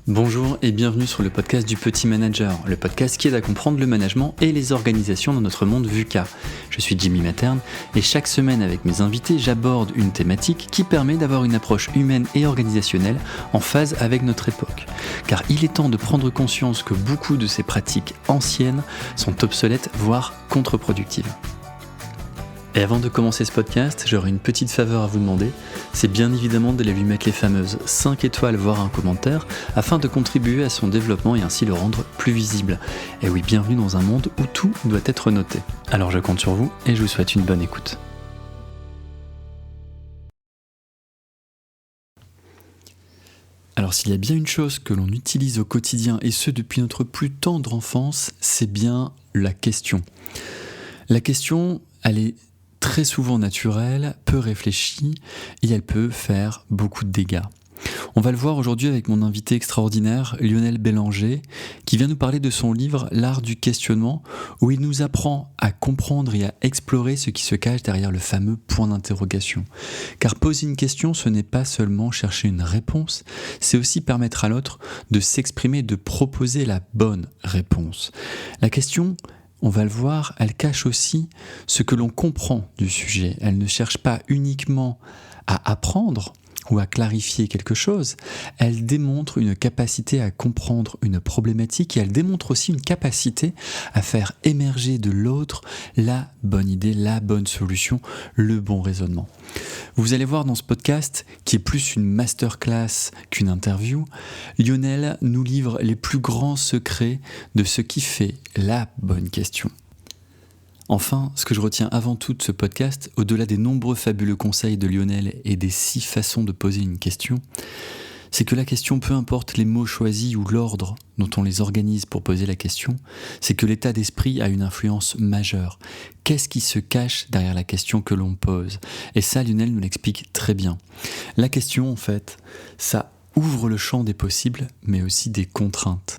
Bonjour et bienvenue sur le podcast du Petit Manager, le podcast qui aide à comprendre le management et les organisations dans notre monde VUCA. Je suis Jimmy Materne et chaque semaine avec mes invités, j'aborde une thématique qui permet d'avoir une approche humaine et organisationnelle en phase avec notre époque. Car il est temps de prendre conscience que beaucoup de ces pratiques anciennes sont obsolètes, voire contre-productives. Et avant de commencer ce podcast, j'aurais une petite faveur à vous demander, c'est bien évidemment d'aller lui mettre les fameuses 5 étoiles voire un commentaire afin de contribuer à son développement et ainsi le rendre plus visible. Et oui, bienvenue dans un monde où tout doit être noté. Alors je compte sur vous et je vous souhaite une bonne écoute. Alors s'il y a bien une chose que l'on utilise au quotidien et ce depuis notre plus tendre enfance, c'est bien la question. La question, elle est très souvent naturelle, peu réfléchie et elle peut faire beaucoup de dégâts. On va le voir aujourd'hui avec mon invité extraordinaire, Lionel Bélanger, qui vient nous parler de son livre « L'art du questionnement » où il nous apprend à comprendre et à explorer ce qui se cache derrière le fameux point d'interrogation. Car poser une question, ce n'est pas seulement chercher une réponse, c'est aussi permettre à l'autre de s'exprimer, de proposer la bonne réponse. La question, on va le voir, elle cache aussi ce que l'on comprend du sujet. Elle ne cherche pas uniquement à apprendre ou à clarifier quelque chose, elle démontre une capacité à comprendre une problématique et elle démontre aussi une capacité à faire émerger de l'autre la bonne idée, la bonne solution, le bon raisonnement. Vous allez voir dans ce podcast, qui est plus une masterclass qu'une interview, Lionel nous livre les plus grands secrets de ce qui fait la bonne question. Enfin, ce que je retiens avant tout de ce podcast, au-delà des nombreux fabuleux conseils de Lionel et des 6 façons de poser une question, c'est que la question, peu importe les mots choisis ou l'ordre dont on les organise pour poser la question, c'est que l'état d'esprit a une influence majeure. Qu'est-ce qui se cache derrière la question que l'on pose ? Et ça, Lionel nous l'explique très bien. La question, en fait, ça ouvre le champ des possibles, mais aussi des contraintes.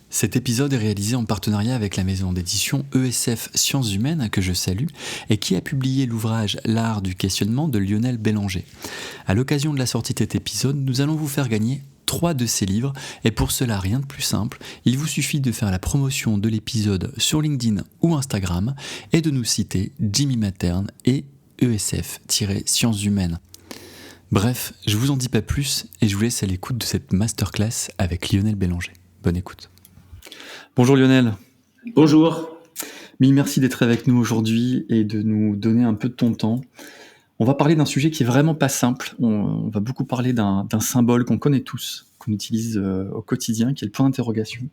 Cet épisode est réalisé en partenariat avec la maison d'édition ESF Sciences Humaines, que je salue, et qui a publié l'ouvrage « L'art du questionnement » de Lionel Bélanger. À l'occasion de la sortie de cet épisode, nous allons vous faire gagner 3 de ces livres, et pour cela, rien de plus simple, il vous suffit de faire la promotion de l'épisode sur LinkedIn ou Instagram, et de nous citer Jimmy Materne et ESF-Sciences Humaines. Bref, je vous en dis pas plus, et je vous laisse à l'écoute de cette masterclass avec Lionel Bélanger. Bonne écoute. Bonjour Lionel. Bonjour. Mille merci d'être avec nous aujourd'hui et de nous donner un peu de ton temps. On va parler d'un sujet qui est vraiment pas simple. On va beaucoup parler d'un symbole qu'on connaît tous, qu'on utilise au quotidien, qui est le point d'interrogation.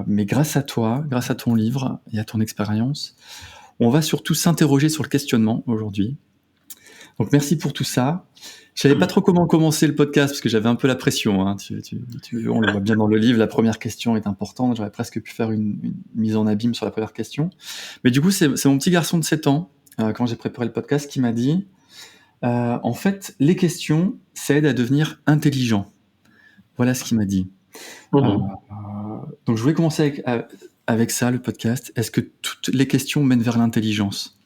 Mais grâce à toi, grâce à ton livre et à ton expérience, on va surtout s'interroger sur le questionnement aujourd'hui. Donc merci pour tout ça. Je savais pas trop comment commencer le podcast parce que j'avais un peu la pression. Hein. On le voit bien dans le livre, la première question est importante. J'aurais presque pu faire une mise en abîme sur la première question. Mais du coup, c'est mon petit garçon de 7 ans, quand j'ai préparé le podcast, qui m'a dit en fait, les questions, ça aide à devenir intelligent. Voilà ce qu'il m'a dit. Donc je voulais commencer avec ça, le podcast. Est-ce que toutes les questions mènent vers l'intelligence ?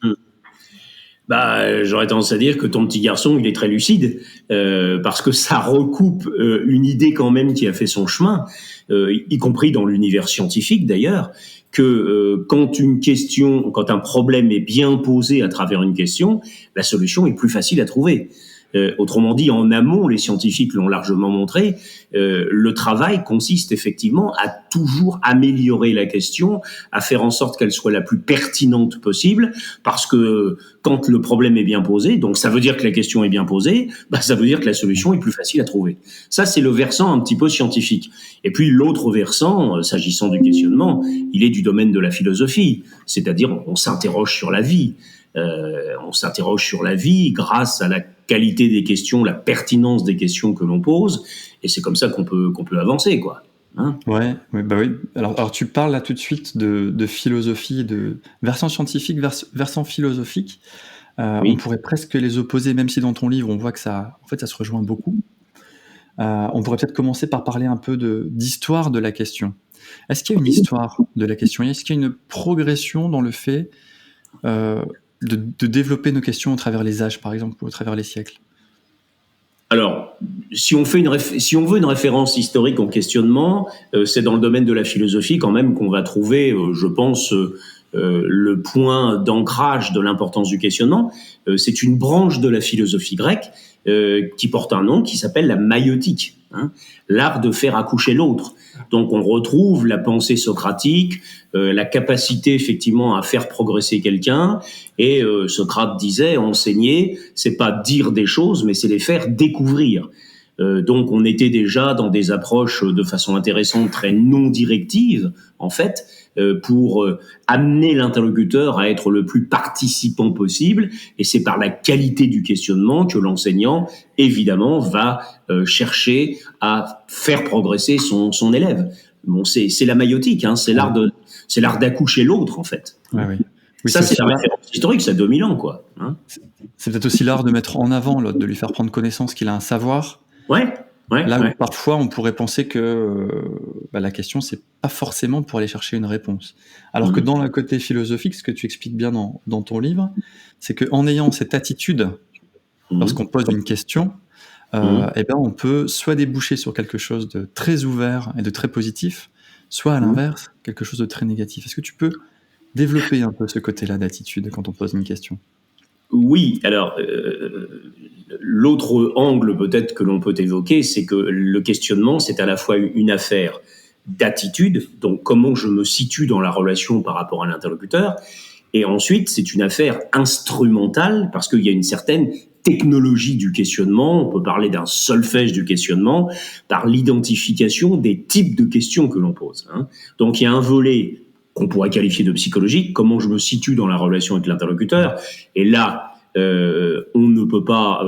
J'aurais tendance à dire que ton petit garçon, il est très lucide, parce que ça recoupe une idée quand même qui a fait son chemin, y compris dans l'univers scientifique d'ailleurs, que quand un problème est bien posé à travers une question, la solution est plus facile à trouver. Autrement dit, en amont, les scientifiques l'ont largement montré, le travail consiste effectivement à toujours améliorer la question, à faire en sorte qu'elle soit la plus pertinente possible, parce que quand le problème est bien posé, donc ça veut dire que la question est bien posée, ça veut dire que la solution est plus facile à trouver. Ça, c'est le versant un petit peu scientifique. Et puis l'autre versant, s'agissant du questionnement, il est du domaine de la philosophie, c'est-à-dire on s'interroge sur la vie. On s'interroge sur la vie grâce à la qualité des questions, la pertinence des questions que l'on pose, et c'est comme ça qu'on peut avancer, quoi. Hein ? Oui. Alors tu parles là tout de suite de philosophie, de versant scientifique, versant philosophique. Oui. On pourrait presque les opposer, même si dans ton livre on voit que ça se rejoint beaucoup. On pourrait peut-être commencer par parler un peu d'histoire de la question. Est-ce qu'il y a une histoire de la question ? Est-ce qu'il y a une progression dans le fait de développer nos questions au travers les âges, par exemple, ou au travers les siècles ? Alors, si on veut une référence historique en questionnement, c'est dans le domaine de la philosophie quand même qu'on va trouver, je pense, le point d'ancrage de l'importance du questionnement. C'est une branche de la philosophie grecque qui porte un nom qui s'appelle la maïeutique, l'art de faire accoucher l'autre. Donc on retrouve la pensée socratique, la capacité effectivement à faire progresser quelqu'un. Et Socrate disait, enseigner, c'est pas dire des choses, mais c'est les faire découvrir. Donc on était déjà dans des approches de façon intéressante, très non directives en fait, pour amener l'interlocuteur à être le plus participant possible. Et c'est par la qualité du questionnement que l'enseignant, évidemment, va chercher à faire progresser son élève. Bon, c'est la maïeutique, c'est l'art d'accoucher l'autre en fait. Ouais, oui. Oui, ça, c'est la référence historique, ça a 2000 ans, quoi. C'est peut-être aussi l'art de mettre en avant l'autre, de lui faire prendre connaissance qu'il a un savoir. Là où parfois on pourrait penser que la question c'est pas forcément pour aller chercher une réponse. Alors que dans le côté philosophique, ce que tu expliques bien dans ton livre, c'est qu'en ayant cette attitude, lorsqu'on pose une question, on peut soit déboucher sur quelque chose de très ouvert et de très positif, soit à l'inverse, quelque chose de très négatif. Est-ce que tu peux développer un peu ce côté-là d'attitude quand on pose une question ? Oui, alors l'autre angle peut-être que l'on peut évoquer, c'est que le questionnement, c'est à la fois une affaire d'attitude, donc comment je me situe dans la relation par rapport à l'interlocuteur, et ensuite c'est une affaire instrumentale, parce qu'il y a une certaine technologie du questionnement, on peut parler d'un solfège du questionnement, par l'identification des types de questions que l'on pose. Donc il y a un volet qu'on pourrait qualifier de psychologique, comment je me situe dans la relation avec l'interlocuteur. Et là, on ne peut pas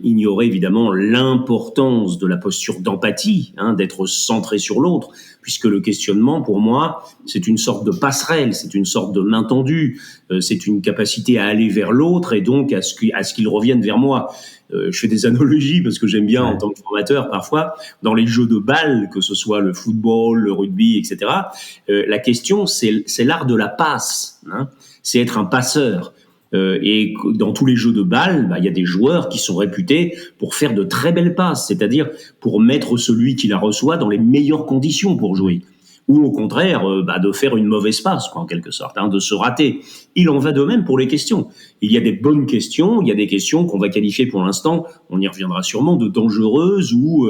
ignorer évidemment l'importance de la posture d'empathie, d'être centré sur l'autre, puisque le questionnement, pour moi, c'est une sorte de passerelle, c'est une sorte de main tendue, c'est une capacité à aller vers l'autre et donc à ce qu'il revienne vers moi. Je fais des analogies parce que j'aime bien en tant que formateur parfois dans les jeux de balles, que ce soit le football, le rugby, etc. La question c'est l'art de la passe, c'est être un passeur. Et dans tous les jeux de balles, il y a des joueurs qui sont réputés pour faire de très belles passes, c'est-à-dire pour mettre celui qui la reçoit dans les meilleures conditions pour jouer. Ou au contraire, de faire une mauvaise passe, en quelque sorte, de se rater. Il en va de même pour les questions. Il y a des bonnes questions, il y a des questions qu'on va qualifier pour l'instant, on y reviendra sûrement, de dangereuses ou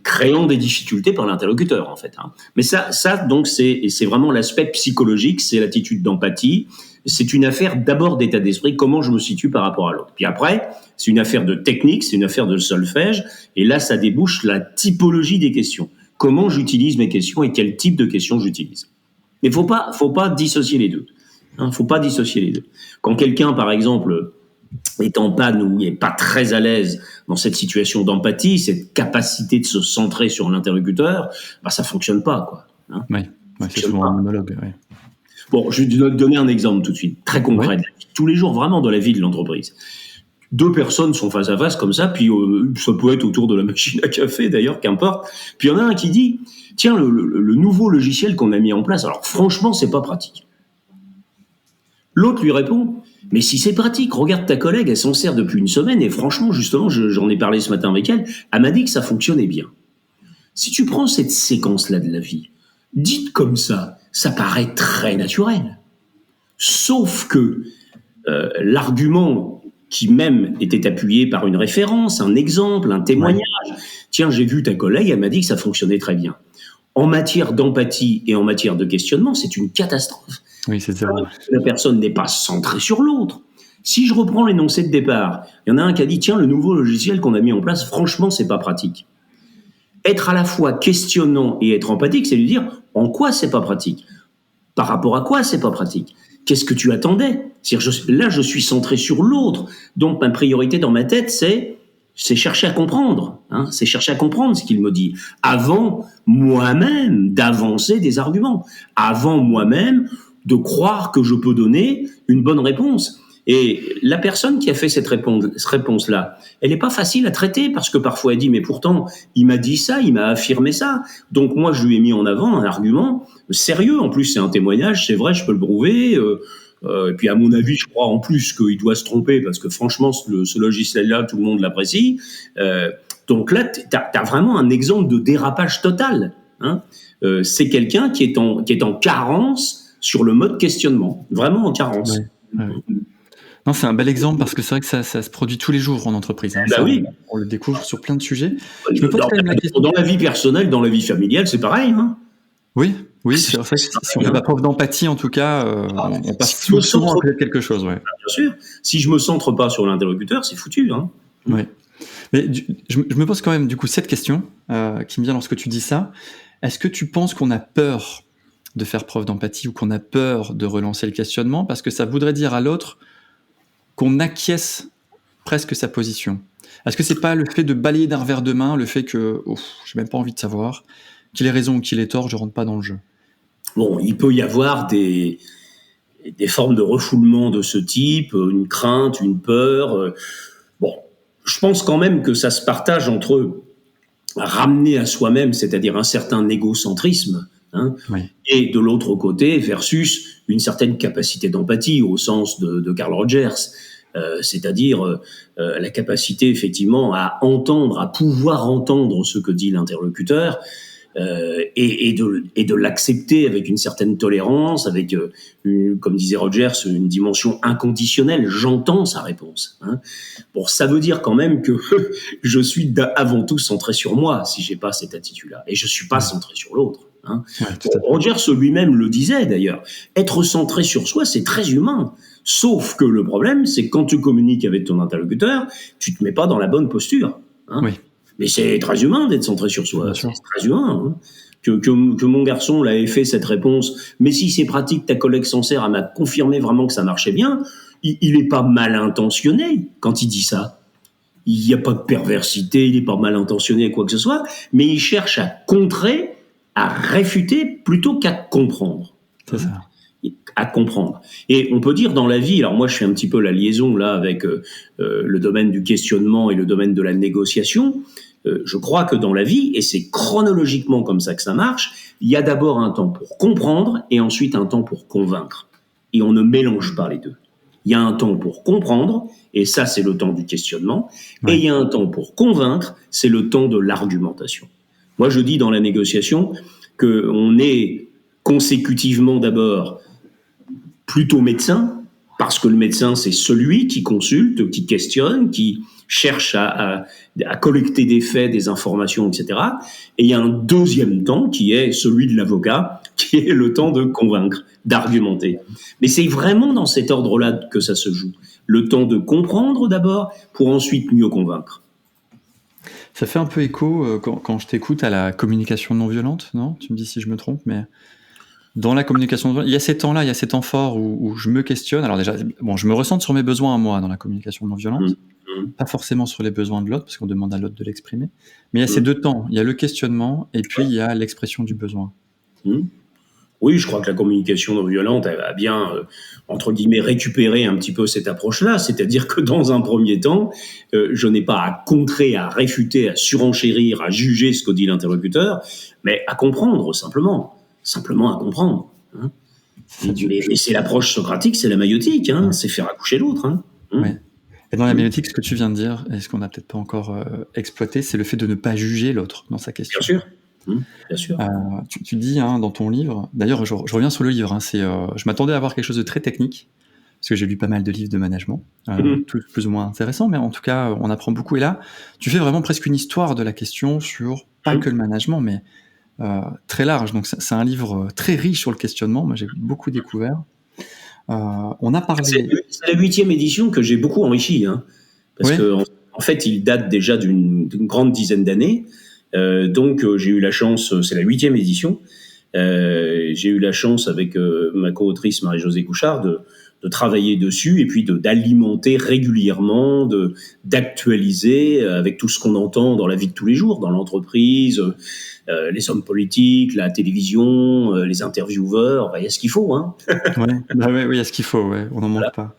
créant des difficultés par l'interlocuteur, en fait. Mais ça donc, c'est vraiment l'aspect psychologique, c'est l'attitude d'empathie. C'est une affaire d'abord d'état d'esprit, comment je me situe par rapport à l'autre. Puis après, c'est une affaire de technique, c'est une affaire de solfège, et là, ça débouche la typologie des questions. Comment j'utilise mes questions et quel type de questions j'utilise. Mais faut pas dissocier les deux. Faut pas dissocier les deux. Quand quelqu'un, par exemple, est en panne ou n'est pas très à l'aise dans cette situation d'empathie, cette capacité de se centrer sur l'interlocuteur, ça fonctionne pas, quoi. Oui, c'est souvent un monologue. Ouais. Bon, je vais te donner un exemple tout de suite, très concret. Tous les jours, vraiment, dans la vie de l'entreprise. Deux personnes sont face à face comme ça, puis ça peut être autour de la machine à café d'ailleurs, qu'importe. Puis il y en a un qui dit, tiens, le nouveau logiciel qu'on a mis en place, alors franchement, c'est pas pratique. L'autre lui répond, mais si c'est pratique, regarde ta collègue, elle s'en sert depuis une semaine, et franchement, justement, j'en ai parlé ce matin avec elle, elle m'a dit que ça fonctionnait bien. Si tu prends cette séquence-là de la vie, dite comme ça paraît très naturel. Sauf que l'argument qui même était appuyé par une référence, un exemple, un témoignage. Tiens, j'ai vu ta collègue, elle m'a dit que ça fonctionnait très bien. En matière d'empathie et en matière de questionnement, c'est une catastrophe. Oui, c'est ça. La personne n'est pas centrée sur l'autre. Si je reprends l'énoncé de départ, il y en a un qui a dit, tiens, le nouveau logiciel qu'on a mis en place, franchement, c'est pas pratique. Être à la fois questionnant et être empathique, c'est lui dire, en quoi c'est pas pratique ? Par rapport à quoi c'est pas pratique ? Qu'est-ce que tu attendais ? Là, je suis centré sur l'autre. Donc, ma priorité dans ma tête, c'est chercher à comprendre. C'est chercher à comprendre ce qu'il me dit. Avant, moi-même, d'avancer des arguments. Avant, moi-même, de croire que je peux donner une bonne réponse. Et la personne qui a fait cette réponse-là, elle n'est pas facile à traiter parce que parfois elle dit, mais pourtant, il m'a dit ça, il m'a affirmé ça. Donc moi, je lui ai mis en avant un argument sérieux. En plus, c'est un témoignage, c'est vrai, je peux le prouver. Et puis à mon avis, je crois en plus qu'il doit se tromper parce que franchement, ce logiciel-là, tout le monde l'apprécie. Donc là, t'as vraiment un exemple de dérapage total. Hein. C'est quelqu'un qui est en carence sur le mode questionnement, vraiment en carence. Ouais. Non, c'est un bel exemple parce que c'est vrai que ça se produit tous les jours en entreprise. Hein. Bah Ça, oui. on le découvre sur plein de sujets. Je me pose quand même la question. Dans la vie personnelle, dans la vie familiale, c'est pareil. Hein. Oui, c'est vrai que si on n'a pas preuve d'empathie, en tout cas, on passe souvent à côté de quelque chose. Ouais. Bien sûr. Si je me centre pas sur l'interlocuteur, c'est foutu. Hein. Ouais. Mais je me pose quand même du coup cette question qui me vient lorsque tu dis ça. Est-ce que tu penses qu'on a peur de faire preuve d'empathie ou qu'on a peur de relancer le questionnement parce que ça voudrait dire à l'autre qu'on acquiesce presque sa position? Est-ce que c'est pas le fait de balayer d'un revers de main, le fait que j'ai même pas envie de savoir qu'il ait raison ou qu'il ait tort, je rentre pas dans le jeu? Bon, il peut y avoir des formes de refoulement de ce type, une crainte, une peur. Bon, je pense quand même que ça se partage entre ramener à soi-même, c'est-à-dire un certain égocentrisme, hein, Oui. et de l'autre côté, versus une certaine capacité d'empathie au sens de Carl Rogers, c'est-à-dire la capacité effectivement à entendre, à pouvoir entendre ce que dit l'interlocuteur, et de l'accepter avec une certaine tolérance, avec, comme disait Rogers, une dimension inconditionnelle. J'entends sa réponse. Hein. Bon, ça veut dire quand même que je suis avant tout centré sur moi si j'ai pas cette attitude-là, et je suis pas centré sur l'autre. Hein. Ouais, Rogers lui-même le disait d'ailleurs. Être centré sur soi, c'est très humain. Sauf que le problème, c'est que quand tu communiques avec ton interlocuteur, tu te mets pas dans la bonne posture. Hein. Oui. Mais c'est très humain d'être centré sur soi. C'est très humain. Hein. Que mon garçon l'avait fait cette réponse. Mais si c'est pratique, ta collègue s'en sert, elle m'a confirmé vraiment que ça marchait bien. Il est pas mal intentionné quand il dit ça. Il n'y a pas de perversité, il est pas mal intentionné, quoi que ce soit. Mais il cherche à contrer, à réfuter, plutôt qu'à comprendre. C'est ça. À comprendre. Et on peut dire dans la vie, alors moi je fais un petit peu la liaison là avec le domaine du questionnement et le domaine de la négociation, je crois que dans la vie, et c'est chronologiquement comme ça que ça marche, il y a d'abord un temps pour comprendre et ensuite un temps pour convaincre. Et on ne mélange pas les deux. Il y a un temps pour comprendre, et ça c'est le temps du questionnement, et il y a un temps pour convaincre, c'est le temps de l'argumentation. Moi je dis dans la négociation qu'on est consécutivement d'abord plutôt médecin, parce que le médecin, c'est celui qui consulte, qui questionne, qui cherche à collecter des faits, des informations, etc. Et il y a un deuxième temps qui est celui de l'avocat, qui est le temps de convaincre, d'argumenter. Mais c'est vraiment dans cet ordre-là que ça se joue. Le temps de comprendre d'abord, pour ensuite mieux convaincre. Ça fait un peu écho quand je t'écoute à la communication non violente, non ? Tu me dis si je me trompe, mais... Dans la communication, il y a ces temps-là, il y a ces temps forts où je me questionne. Alors déjà, bon, je me ressente sur mes besoins à moi dans la communication non violente, pas forcément sur les besoins de l'autre, parce qu'on demande à l'autre de l'exprimer. Mais il y a ces deux temps. Il y a le questionnement et puis il y a l'expression du besoin. Oui, je crois que la communication non violente a bien, entre guillemets, récupéré un petit peu cette approche-là. C'est-à-dire que dans un premier temps, je n'ai pas à contrer, à réfuter, à surenchérir, à juger ce que dit l'interlocuteur, mais à comprendre simplement à comprendre. Hein. Et c'est l'approche socratique, c'est la maïotique, hein, c'est faire accoucher l'autre. Hein. Ouais. Et dans la maïotique, ce que tu viens de dire, et ce qu'on n'a peut-être pas encore exploité, c'est le fait de ne pas juger l'autre dans sa question. Bien sûr. Bien sûr. Tu dis dans ton livre, d'ailleurs je reviens sur le livre, hein, je m'attendais à avoir quelque chose de très technique, parce que j'ai lu pas mal de livres de management, tous plus ou moins intéressants, mais en tout cas on apprend beaucoup. Et là, tu fais vraiment presque une histoire de la question sur pas que le management, mais très large. Donc c'est un livre très riche sur le questionnement. Moi j'ai beaucoup découvert. On a parlé. C'est la 8e édition que j'ai beaucoup enrichi, hein, parce que en fait il date déjà d'une grande dizaine d'années. Donc j'ai eu la chance, c'est la 8e édition. J'ai eu la chance avec ma co-autrice Marie-Josée Couchard de travailler dessus et puis d'alimenter régulièrement, d'actualiser avec tout ce qu'on entend dans la vie de tous les jours, dans l'entreprise, les hommes politiques, la télévision, les intervieweurs. Il y a ce qu'il faut, hein. Oui, il y a ce qu'il faut. Ouais. On n'en manque pas.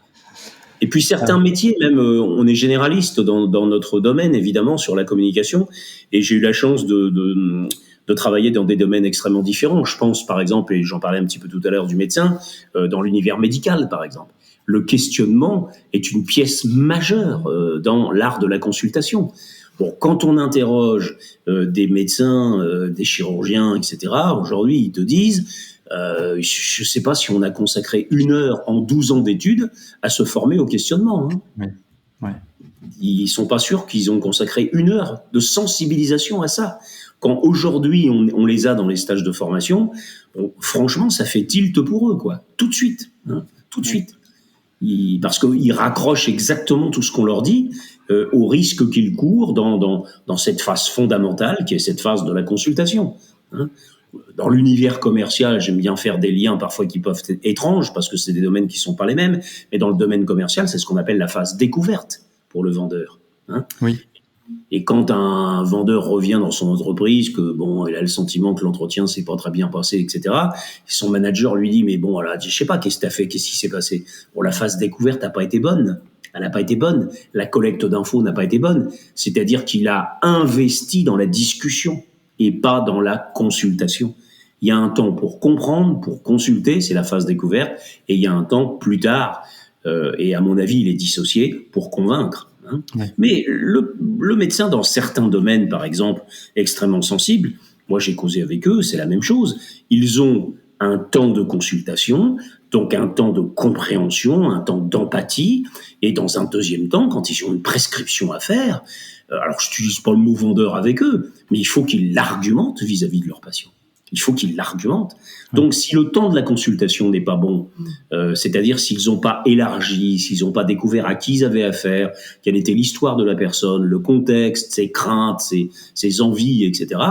Et puis certains métiers, même on est généraliste dans notre domaine, évidemment, sur la communication. Et j'ai eu la chance de de travailler dans des domaines extrêmement différents. Je pense, par exemple, et j'en parlais un petit peu tout à l'heure du médecin, dans l'univers médical, par exemple. Le questionnement est une pièce majeure dans l'art de la consultation. Bon, quand on interroge des médecins, des chirurgiens, etc., aujourd'hui, ils te disent, je ne sais pas si on a consacré 1 heure en 12 ans d'études à se former au questionnement. Hein. Oui. Ouais. Ils ne sont pas sûrs qu'ils ont consacré 1 heure de sensibilisation à ça. Quand aujourd'hui, on les a dans les stages de formation, bon, franchement, ça fait tilt pour eux, quoi. Tout de suite. Hein, tout de suite. Parce qu'ils raccrochent exactement tout ce qu'on leur dit au risque qu'ils courent dans cette phase fondamentale qui est cette phase de la consultation. Hein. Dans l'univers commercial, j'aime bien faire des liens parfois qui peuvent être étranges parce que c'est des domaines qui ne sont pas les mêmes, mais dans le domaine commercial, c'est ce qu'on appelle la phase découverte pour le vendeur. Hein. Oui. Et quand un vendeur revient dans son entreprise, que bon, il a le sentiment que l'entretien s'est pas très bien passé, etc. Son manager lui dit, mais bon, alors, je sais pas, qu'est-ce que t'as fait, qu'est-ce qui s'est passé? Bon, la phase découverte n'a pas été bonne. Elle n'a pas été bonne. La collecte d'infos n'a pas été bonne. C'est-à-dire qu'il a investi dans la discussion et pas dans la consultation. Il y a un temps pour comprendre, pour consulter, c'est la phase découverte, et il y a un temps plus tard, et à mon avis, il est dissocié, pour convaincre. Hein. Ouais. Mais le médecin, dans certains domaines, par exemple, extrêmement sensibles, moi j'ai causé avec eux, c'est la même chose. Ils ont un temps de consultation, donc un temps de compréhension, un temps d'empathie, et dans un deuxième temps, quand ils ont une prescription à faire, alors je n'utilise pas le mot vendeur avec eux, mais il faut qu'ils l'argumentent vis-à-vis de leurs patients. Il faut qu'ils l'argumentent. Donc, si le temps de la consultation n'est pas bon, c'est-à-dire s'ils n'ont pas élargi, s'ils n'ont pas découvert à qui ils avaient affaire, quelle était l'histoire de la personne, le contexte, ses craintes, ses envies, etc.,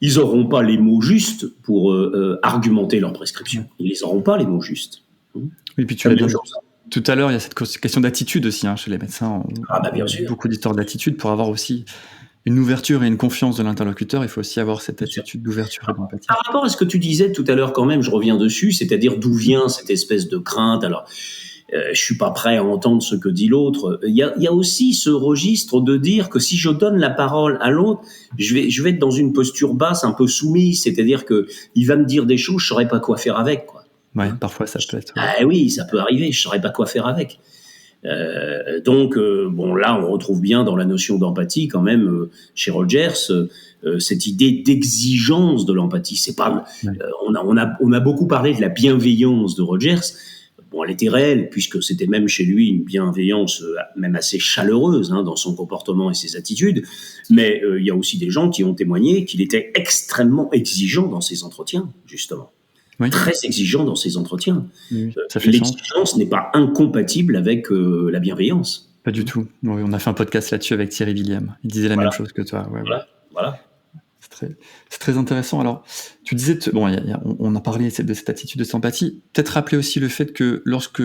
ils n'auront pas les mots justes pour argumenter leur prescription. Ils ne les auront pas, les mots justes. Oui, puis tu l'as bien dit. Tout à l'heure, il y a cette question d'attitude aussi chez les médecins. Bien sûr. Beaucoup d'histoires d'attitude pour avoir aussi une ouverture et une confiance de l'interlocuteur. Il faut aussi avoir cette attitude d'ouverture et d'empathie. Par rapport à ce que tu disais tout à l'heure quand même, je reviens dessus, c'est-à-dire d'où vient cette espèce de crainte. Alors, je suis pas prêt à entendre ce que dit l'autre. Il y a aussi ce registre de dire que si je donne la parole à l'autre, je vais être dans une posture basse, un peu soumise, c'est-à-dire que il va me dire des choses, je saurais pas quoi faire avec, quoi. Ouais, parfois ça peut être. Ah oui, ça peut arriver, je saurais pas quoi faire avec. Donc, bon, là, on retrouve bien dans la notion d'empathie quand même chez Rogers cette idée d'exigence de l'empathie. C'est pas, on a beaucoup parlé de la bienveillance de Rogers. Bon, elle était réelle puisque c'était même chez lui une bienveillance même assez chaleureuse dans son comportement et ses attitudes. Mais il y a aussi des gens qui ont témoigné qu'il était extrêmement exigeant dans ses entretiens, justement. Oui. Très exigeant dans ses entretiens. Oui, l'exigence n'est pas incompatible avec la bienveillance. Pas du tout. Oui, on a fait un podcast là-dessus avec Thierry William. Il disait la même chose que toi. Ouais, voilà. C'est très intéressant. Alors, tu disais, on a parlé de cette attitude de sympathie. Peut-être rappeler aussi le fait que lorsque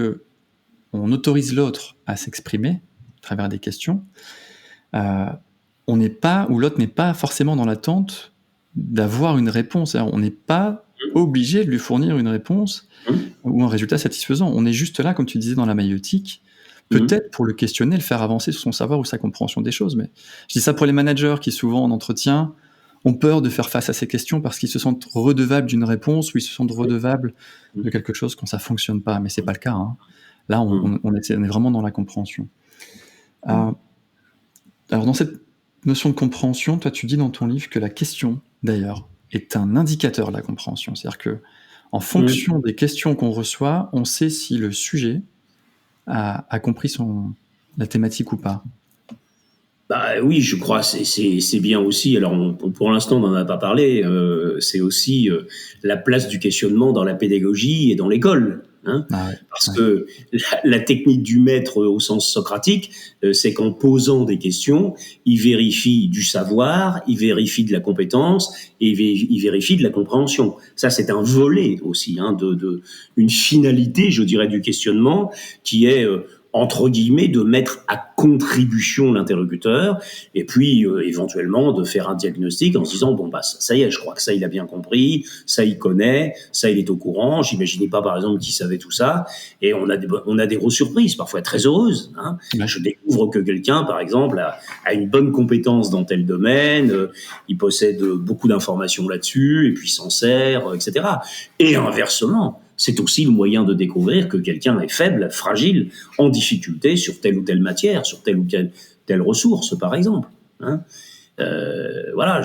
on autorise l'autre à s'exprimer à travers des questions, on n'est pas, ou l'autre n'est pas forcément dans l'attente d'avoir une réponse. Alors, on n'est pas obligé de lui fournir une réponse ou un résultat satisfaisant. On est juste là, comme tu disais dans la maïeutique, peut-être pour le questionner, le faire avancer sur son savoir ou sa compréhension des choses. Mais je dis ça pour les managers qui, souvent en entretien, ont peur de faire face à ces questions parce qu'ils se sentent redevables d'une réponse ou ils se sentent redevables de quelque chose quand ça ne fonctionne pas. Mais ce n'est pas le cas. Là, on est vraiment dans la compréhension. Alors, dans cette notion de compréhension, toi, tu dis dans ton livre que la question, d'ailleurs, est un indicateur de la compréhension. C'est-à-dire que, en fonction des questions qu'on reçoit, on sait si le sujet a compris la thématique ou pas. Oui, je crois c'est bien aussi. Alors, pour l'instant, on n'en a pas parlé. C'est aussi la place du questionnement dans la pédagogie et dans l'école. Parce que la technique du maître au sens socratique, c'est qu'en posant des questions, il vérifie du savoir, il vérifie de la compétence et il vérifie de la compréhension. Ça, c'est un volet aussi, une finalité, je dirais, du questionnement qui est entre guillemets, de mettre à contribution l'interlocuteur, et puis éventuellement de faire un diagnostic en se disant bon bah ça y est, je crois que ça il a bien compris, ça il connaît, ça il est au courant. J'imaginais pas par exemple qu'il savait tout ça, et on a des grosses surprises, parfois très heureuses. Hein. Ouais. Je découvre que quelqu'un, par exemple, a une bonne compétence dans tel domaine, il possède beaucoup d'informations là-dessus, et puis s'en sert, etc. Et inversement, c'est aussi le moyen de découvrir que quelqu'un est faible, fragile, en difficulté sur telle ou telle matière, sur telle ou telle ressource, par exemple. Hein. Voilà,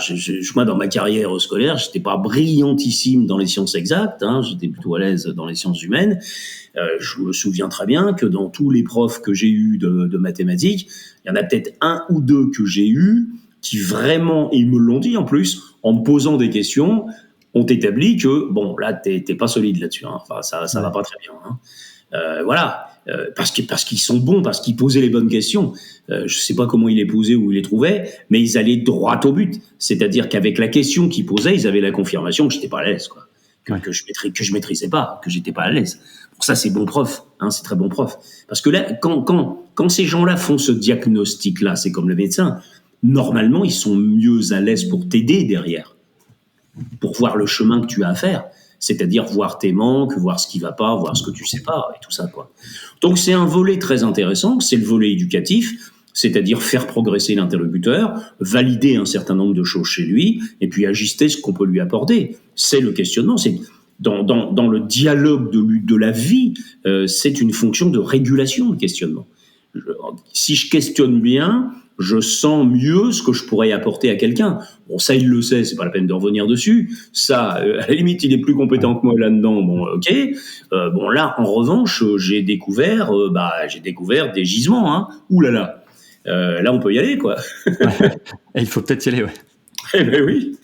moi, dans ma carrière scolaire, j'étais pas brillantissime dans les sciences exactes, hein, j'étais plutôt à l'aise dans les sciences humaines. Je me souviens très bien que dans tous les profs que j'ai eus de mathématiques, il y en a peut-être un ou deux que j'ai eus qui vraiment, et ils me l'ont dit en plus, en me posant des questions, ont établi que, bon, là, t'es pas solide là-dessus. Hein. Enfin, ça va pas très bien. Hein. Voilà. Parce qu'ils sont bons, parce qu'ils posaient les bonnes questions. Je sais pas comment ils les posaient ou ils les trouvaient, mais ils allaient droit au but. C'est-à-dire qu'avec la question qu'ils posaient, ils avaient la confirmation que j'étais pas à l'aise, quoi. Que je maîtrisais pas, que j'étais pas à l'aise. Pour ça, c'est bon prof, hein, c'est très bon prof. Parce que là, quand ces gens-là font ce diagnostic-là, c'est comme le médecin, normalement, ils sont mieux à l'aise pour t'aider derrière, pour voir le chemin que tu as à faire. C'est-à-dire voir tes manques, voir ce qui va pas, voir ce que tu sais pas, et tout ça, quoi. Donc, c'est un volet très intéressant, c'est le volet éducatif, c'est-à-dire faire progresser l'interlocuteur, valider un certain nombre de choses chez lui, et puis ajuster ce qu'on peut lui apporter. C'est le questionnement, c'est dans le dialogue de la vie, c'est une fonction de régulation, le questionnement. Si je questionne bien, je sens mieux ce que je pourrais apporter à quelqu'un. Bon, ça, il le sait, c'est pas la peine de revenir dessus. Ça, à la limite, il est plus compétent que moi là-dedans. Bon, ok. Bon, là, en revanche, j'ai découvert des gisements. Hein. Ouh là là. Là, on peut y aller, quoi. Et il faut peut-être y aller, ouais. Eh ben oui.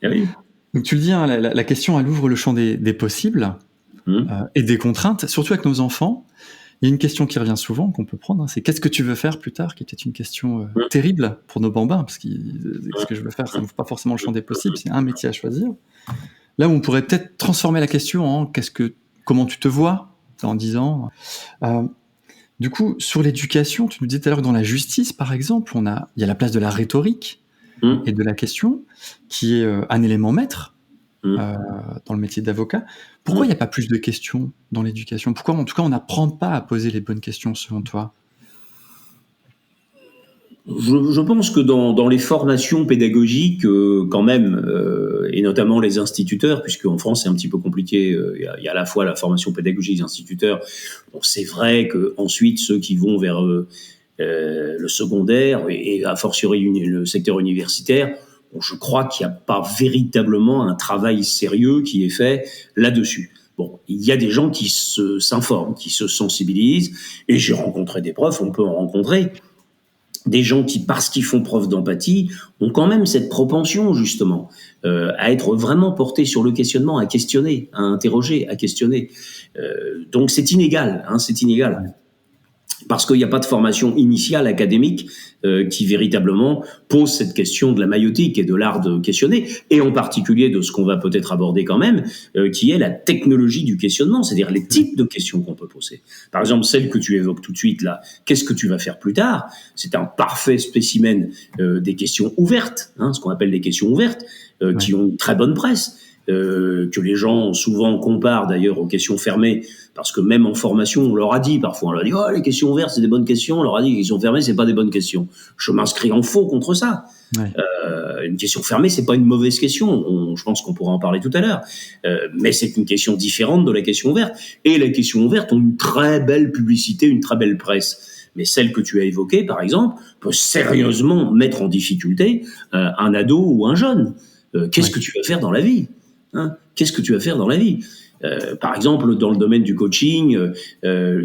Eh oui. Donc tu le dis, hein, la question, elle ouvre le champ des possibles et des contraintes, surtout avec nos enfants. Il y a une question qui revient souvent, qu'on peut prendre, hein, c'est qu'est-ce que tu veux faire plus tard, qui était une question terrible pour nos bambins, parce que ce que je veux faire, ça n'ouvre pas forcément le champ des possibles, c'est un métier à choisir. Là où on pourrait peut-être transformer la question en comment tu te vois dans 10 ans. Du coup, sur l'éducation, tu nous disais tout à l'heure que dans la justice, par exemple, il y a la place de la rhétorique et de la question, qui est un élément maître dans le métier d'avocat. Pourquoi il n'y a pas plus de questions dans l'éducation ? Pourquoi, en tout cas, on n'apprend pas à poser les bonnes questions, selon toi ? Je pense que dans les formations pédagogiques, quand même, et notamment les instituteurs, puisque en France c'est un petit peu compliqué, il y a à la fois la formation pédagogique des instituteurs. Bon, c'est vrai que ensuite ceux qui vont vers le secondaire et a fortiori le secteur universitaire, bon, je crois qu'il n'y a pas véritablement un travail sérieux qui est fait là-dessus. Bon, il y a des gens qui s'informent, qui se sensibilisent, et j'ai rencontré des profs, on peut en rencontrer, des gens qui, parce qu'ils font preuve d'empathie, ont quand même cette propension, justement, à être vraiment portés sur le questionnement, à questionner, à interroger, à questionner. Donc c'est inégal, hein, c'est inégal. Parce qu'il n'y a pas de formation initiale académique qui véritablement pose cette question de la maïotique et de l'art de questionner, et en particulier de ce qu'on va peut-être aborder quand même, qui est la technologie du questionnement, c'est-à-dire les types de questions qu'on peut poser. Par exemple, celle que tu évoques tout de suite là, qu'est-ce que tu vas faire plus tard ? C'est un parfait spécimen des questions ouvertes, hein, ce qu'on appelle des questions ouvertes, qui ont une très bonne presse. Que les gens souvent comparent d'ailleurs aux questions fermées, parce que même en formation, on leur a dit parfois, on leur a dit « Oh, les questions ouvertes, c'est des bonnes questions », on leur a dit « Les questions fermées, c'est pas des bonnes questions ». Je m'inscris en faux contre ça. Ouais. Une question fermée, c'est pas une mauvaise question, je pense qu'on pourra en parler tout à l'heure, mais c'est une question différente de la question ouverte, et les questions ouvertes ont une très belle publicité, une très belle presse. Mais celle que tu as évoquée, par exemple, peut sérieusement mettre en difficulté un ado ou un jeune. Qu'est-ce que tu vas faire dans la vie ? Hein, qu'est-ce que tu vas faire dans la vie ? Par exemple, dans le domaine du coaching,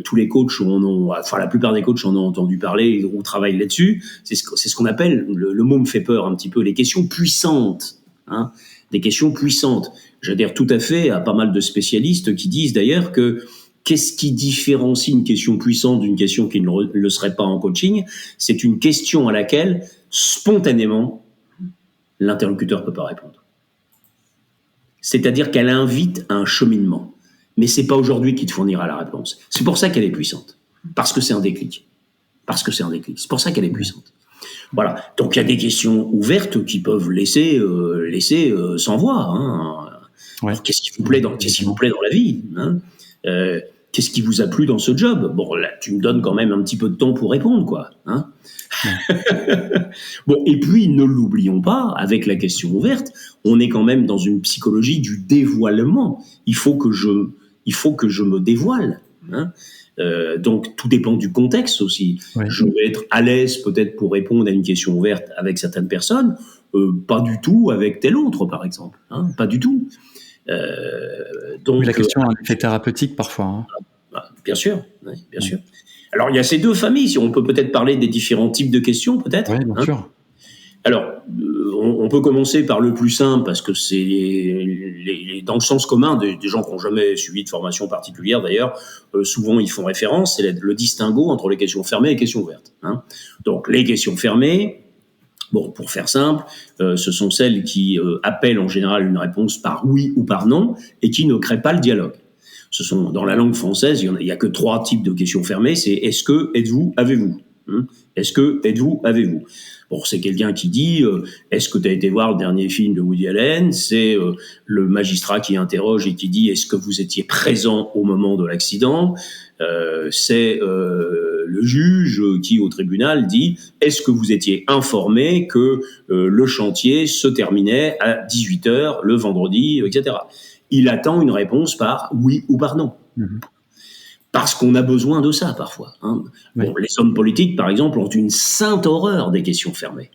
tous les coachs, la plupart des coachs en ont entendu parler ou travaillent là-dessus. C'est ce qu'on appelle, le mot me fait peur un petit peu, les questions puissantes. Hein, des questions puissantes. J'adhère tout à fait à pas mal de spécialistes qui disent d'ailleurs que qu'est-ce qui différencie une question puissante d'une question qui ne le serait pas en coaching ? C'est une question à laquelle, spontanément, l'interlocuteur ne peut pas répondre. C'est-à-dire qu'elle invite à un cheminement. Mais c'est pas aujourd'hui qui te fournira la réponse. C'est pour ça qu'elle est puissante. Parce que c'est un déclic. C'est pour ça qu'elle est puissante. Voilà. Donc il y a des questions ouvertes qui peuvent laisser sans voix. Hein. Ouais. Alors, qu'est-ce qui vous plaît dans la vie, hein? Qu'est-ce qui vous a plu dans ce job? Bon, là, tu me donnes quand même un petit peu de temps pour répondre, quoi. Hein. Bon, et puis ne l'oublions pas, avec la question ouverte, on est quand même dans une psychologie du dévoilement. Il faut que je me dévoile. Hein. Donc tout dépend du contexte aussi. Ouais. Je vais être à l'aise peut-être pour répondre à une question ouverte avec certaines personnes, pas du tout avec telle autre, par exemple. Hein, pas du tout. Donc la question a un effet thérapeutique parfois. Hein. Bien sûr, oui, bien sûr. Alors il y a ces deux familles. On peut peut-être parler des différents types de questions, peut-être. Oui, bien sûr. Alors, on peut commencer par le plus simple parce que c'est dans le sens commun des gens qui n'ont jamais suivi de formation particulière d'ailleurs. Souvent, ils font référence, c'est le distinguo entre les questions fermées et les questions ouvertes. Hein. Donc, les questions fermées, bon, pour faire simple, ce sont celles qui appellent en général une réponse par oui ou par non et qui ne créent pas le dialogue. Ce sont, dans la langue française, il y a que 3 types de questions fermées. C'est est-ce que, êtes-vous, avez-vous. Est-ce que, êtes-vous, avez-vous. Bon, c'est quelqu'un qui dit est-ce que tu as été voir le dernier film de Woody Allen? C'est le magistrat qui interroge et qui dit est-ce que vous étiez présent au moment de l'accident? C'est le juge qui, au tribunal, dit est-ce que vous étiez informé que le chantier se terminait à 18h le vendredi, etc. Il attend une réponse par oui ou par non. Parce qu'on a besoin de ça parfois. Hein. Oui. Bon, les hommes politiques, par exemple, ont une sainte horreur des questions fermées.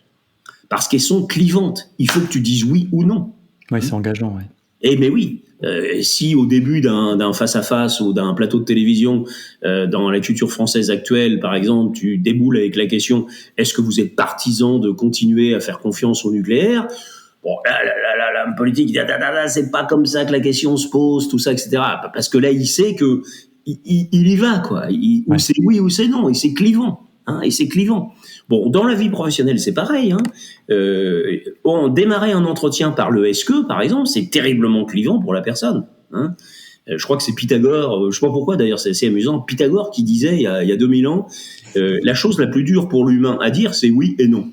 Parce qu'elles sont clivantes. Il faut que tu dises oui ou non. Oui, c'est engageant, oui. Eh bien oui, si au début d'un face-à-face ou d'un plateau de télévision, dans la culture française actuelle, par exemple, tu déboules avec la question « Est-ce que vous êtes partisan de continuer à faire confiance au nucléaire ?» Bon, la politique dit « C'est pas comme ça que la question se pose, tout ça, etc. » Parce que là, il sait que il y va, quoi. Ou c'est oui ou c'est non, et c'est clivant. Hein, et c'est clivant. Bon, dans la vie professionnelle, c'est pareil. Hein. Démarrer un entretien par le « est-ce que », par exemple, c'est terriblement clivant pour la personne. Hein. Je crois que c'est Pythagore, je sais pas pourquoi d'ailleurs, c'est assez amusant, Pythagore qui disait il y a 2000 ans, la chose la plus dure pour l'humain à dire, c'est oui et non.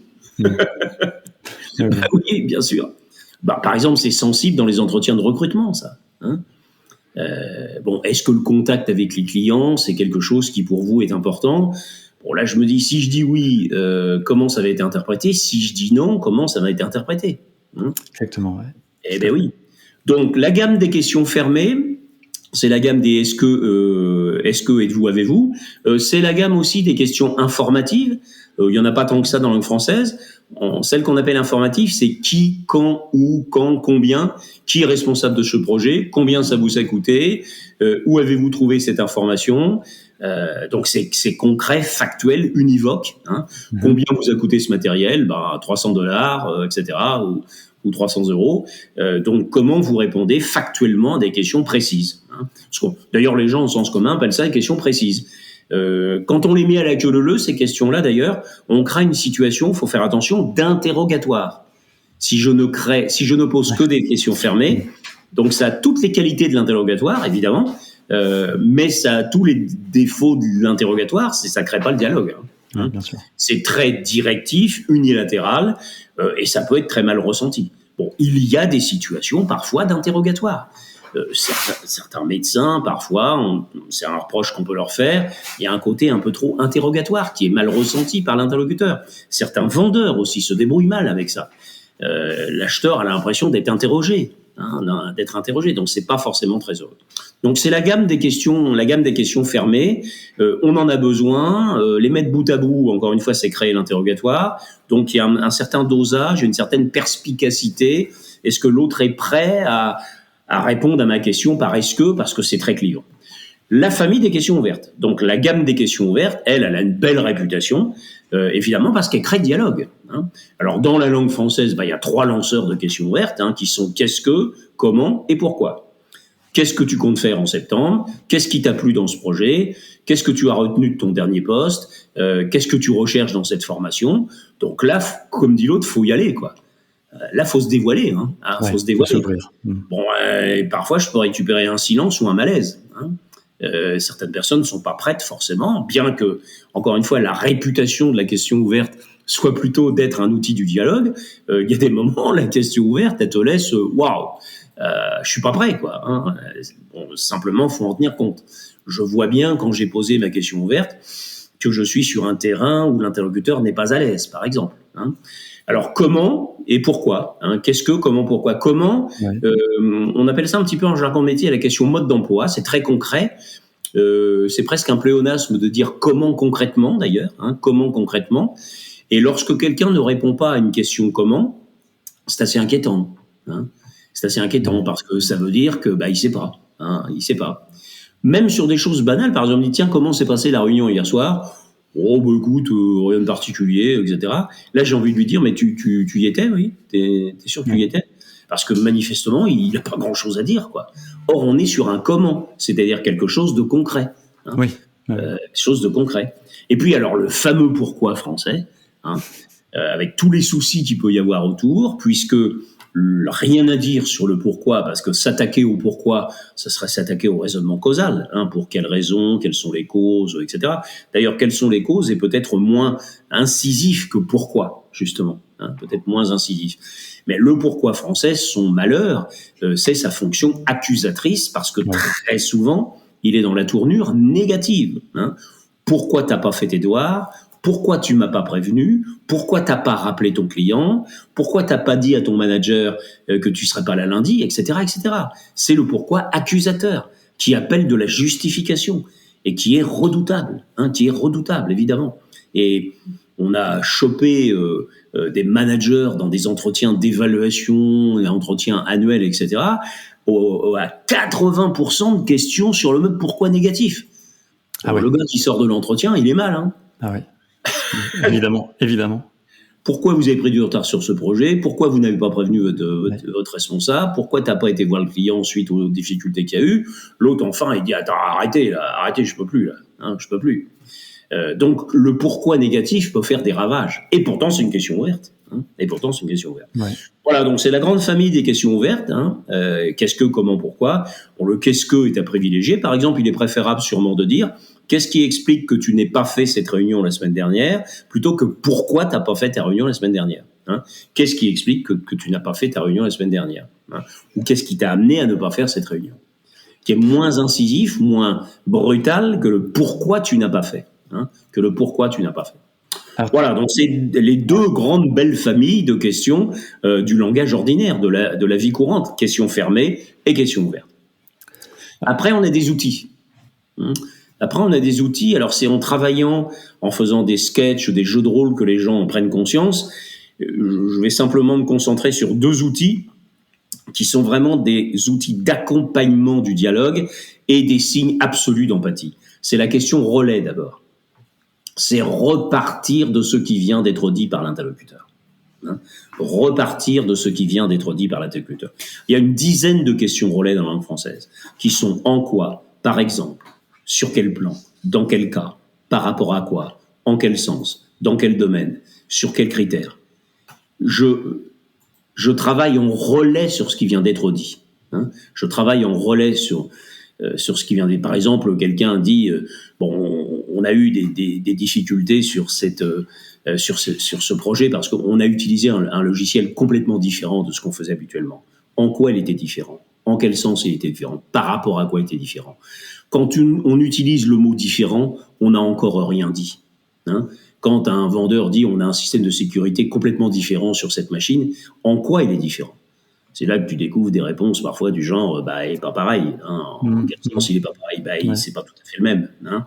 Oui, bien sûr. Bah, par exemple, c'est sensible dans les entretiens de recrutement, ça. Hein. Bon, est-ce que le contact avec les clients, c'est quelque chose qui pour vous est important? Bon, là, je me dis, si je dis oui, comment ça va être interprété? Si je dis non, comment ça va être interprété? Exactement, ouais. Eh bien oui. Donc, la gamme des questions fermées, c'est la gamme des est-ce que, êtes-vous, avez-vous. C'est la gamme aussi des questions informatives. Il n'y en a pas tant que ça dans la langue française. Celle qu'on appelle informative, c'est qui, quand, où, quand, combien, qui est responsable de ce projet, combien ça vous a coûté, où avez-vous trouvé cette information. Donc c'est concret, factuel, univoque. Hein. Combien vous a coûté ce matériel? $300, etc. ou 300 €. Donc comment vous répondez factuellement à des questions précises. Hein. D'ailleurs, les gens au sens commun appellent ça des questions précises. Quand on les met à la queue leu-leu, ces questions-là d'ailleurs, on crée une situation, il faut faire attention, d'interrogatoire. Si je ne pose que des questions fermées, donc ça a toutes les qualités de l'interrogatoire, évidemment, mais ça a tous les défauts de l'interrogatoire, ça ne crée pas le dialogue. Hein. Bien sûr. C'est très directif, unilatéral, et ça peut être très mal ressenti. Bon, il y a des situations parfois d'interrogatoire. Certains médecins, parfois, c'est un reproche qu'on peut leur faire, il y a un côté un peu trop interrogatoire qui est mal ressenti par l'interlocuteur. Certains vendeurs aussi se débrouillent mal avec ça. L'acheteur a l'impression d'être interrogé, donc c'est pas forcément très heureux. Donc c'est la gamme des questions fermées. On en a besoin. Les mettre bout à bout, encore une fois, c'est créer l'interrogatoire. Donc il y a un certain dosage, une certaine perspicacité. Est-ce que l'autre est prêt à répondre à ma question par est-ce que, parce que c'est très clivant. La famille des questions ouvertes. Donc la gamme des questions ouvertes, elle a une belle réputation, évidemment parce qu'elle crée le dialogue. Hein. Alors dans la langue française, il y a 3 lanceurs de questions ouvertes qui sont qu'est-ce que, comment et pourquoi. Qu'est-ce que tu comptes faire en septembre? Qu'est-ce qui t'a plu dans ce projet? Qu'est-ce que tu as retenu de ton dernier poste? Qu'est-ce que tu recherches dans cette formation? Donc là, comme dit l'autre, faut y aller, quoi. Là, faut se dévoiler. Faut se dévoiler. Faut s'ouvrir. Bon, parfois, je peux récupérer un silence ou un malaise. Hein. Certaines personnes ne sont pas prêtes forcément, bien que, encore une fois, la réputation de la question ouverte soit plutôt d'être un outil du dialogue. Il y a des moments, la question ouverte, elle te laisse waouh, je suis pas prêt, quoi. Hein. Bon, simplement, faut en tenir compte. Je vois bien quand j'ai posé ma question ouverte que je suis sur un terrain où l'interlocuteur n'est pas à l'aise, par exemple. Hein. Alors comment et pourquoi, hein, qu'est-ce que, comment, pourquoi, comment, on appelle ça un petit peu en jargon métier la question mode d'emploi, c'est très concret, c'est presque un pléonasme de dire comment concrètement d'ailleurs, hein, comment concrètement, et lorsque quelqu'un ne répond pas à une question comment, c'est assez inquiétant, hein, c'est assez inquiétant parce que ça veut dire que il sait pas, hein, il sait pas. Même sur des choses banales, par exemple, tiens, comment s'est passée la réunion hier soir? Oh, écoute, rien de particulier, etc. Là, j'ai envie de lui dire, mais tu y étais, oui? T'es sûr que tu y étais? Parce que manifestement, il n'a pas grand-chose à dire, quoi. Or, on est sur un comment, c'est-à-dire quelque chose de concret. Hein, oui. quelque chose de concret. Et puis, alors, le fameux pourquoi français, hein, avec tous les soucis qu'il peut y avoir autour, puisque rien à dire sur le pourquoi, parce que s'attaquer au pourquoi, ça serait s'attaquer au raisonnement causal. Hein, pour quelles raisons, quelles sont les causes, etc. D'ailleurs, quelles sont les causes est peut-être moins incisif que pourquoi, justement. Hein, peut-être moins incisif. Mais le pourquoi français, son malheur, c'est sa fonction accusatrice, parce que très souvent, il est dans la tournure négative. Hein. Pourquoi t'as pas fait tes devoirs? Pourquoi tu m'as pas prévenu? Pourquoi t'as pas rappelé ton client? Pourquoi t'as pas dit à ton manager que tu serais pas là lundi, etc., etc. C'est le pourquoi accusateur qui appelle de la justification et qui est redoutable, hein, évidemment. Et on a chopé des managers dans des entretiens d'évaluation, des entretiens annuels, etc. À 80% de questions sur le mode pourquoi négatif. Alors, le gars qui sort de l'entretien, il est mal, hein. Ah oui. évidemment. Pourquoi vous avez pris du retard sur ce projet? Pourquoi vous n'avez pas prévenu votre responsable? Pourquoi t'as pas été voir le client suite aux difficultés qu'il y a eu? L'autre, enfin, il dit, attends, arrêtez, je peux plus, là. Hein, je peux plus. Donc, le pourquoi négatif peut faire des ravages. Et pourtant, c'est une question ouverte. Hein, Ouais. Voilà, donc c'est la grande famille des questions ouvertes. Hein. Qu'est-ce que, comment, pourquoi? Bon, le qu'est-ce que est à privilégier. Par exemple, il est préférable sûrement de dire qu'est-ce qui explique que tu n'aies pas fait cette réunion la semaine dernière, plutôt que pourquoi tu n'as pas fait ta réunion la semaine dernière. Hein. Qu'est-ce qui explique que tu n'as pas fait ta réunion la semaine dernière, hein. Ou qu'est-ce qui t'a amené à ne pas faire cette réunion, qui est moins incisif, moins brutal que le pourquoi tu n'as pas fait. Hein, Alors, voilà, donc c'est les deux grandes belles familles de questions du langage ordinaire, de la vie courante, questions fermées et questions ouvertes. Après, on a des outils. Alors c'est en travaillant, en faisant des sketchs, des jeux de rôle que les gens en prennent conscience. Je vais simplement me concentrer sur deux outils qui sont vraiment des outils d'accompagnement du dialogue et des signes absolus d'empathie. C'est la question relais d'abord. C'est repartir de ce qui vient d'être dit par l'interlocuteur. Hein, repartir de ce qui vient d'être dit par l'interlocuteur. Il y a une dizaine de questions relais dans la langue française qui sont en quoi, par exemple, sur quel plan, dans quel cas, par rapport à quoi, en quel sens, dans quel domaine, sur quels critères. Je travaille en relais sur ce qui vient d'être dit. Hein, je travaille en relais sur ce qui vient d'être. Par exemple, quelqu'un dit on a eu des difficultés sur ce projet parce qu'on a utilisé un logiciel complètement différent de ce qu'on faisait habituellement. En quoi il était différent? En quel sens il était différent? Par rapport à quoi il était différent? Quand on utilise le mot différent, on n'a encore rien dit. Hein, quand un vendeur dit on a un système de sécurité complètement différent sur cette machine, en quoi il est différent? C'est là que tu découvres des réponses parfois du genre il n'est pas pareil. Hein, en quel sens il n'est pas pareil? C'est pas tout à fait le même. Hein.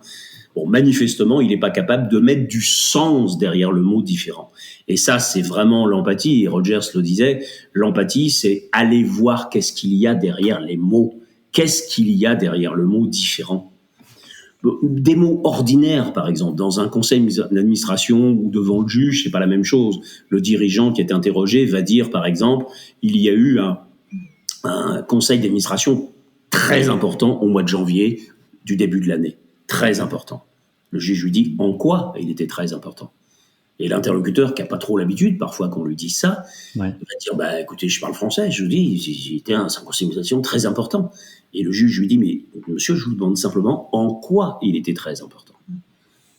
Bon, manifestement, il n'est pas capable de mettre du sens derrière le mot différent. Et ça, c'est vraiment l'empathie. Et Rogers le disait, l'empathie, c'est aller voir qu'est-ce qu'il y a derrière les mots. Qu'est-ce qu'il y a derrière le mot différent? Des mots ordinaires, par exemple, dans un conseil d'administration ou devant le juge, c'est pas la même chose. Le dirigeant qui est interrogé va dire, par exemple, il y a eu un conseil d'administration très important au mois de janvier du début de l'année. Très important. Le juge lui dit en quoi il était très important. Et l'interlocuteur, qui n'a pas trop l'habitude, parfois qu'on lui dise ça, Ouais. il va dire, bah, écoutez, je parle français, je vous dis, j'ai été un centre de consommation très important. Et le juge lui dit, mais monsieur, je vous demande simplement en quoi il était très important.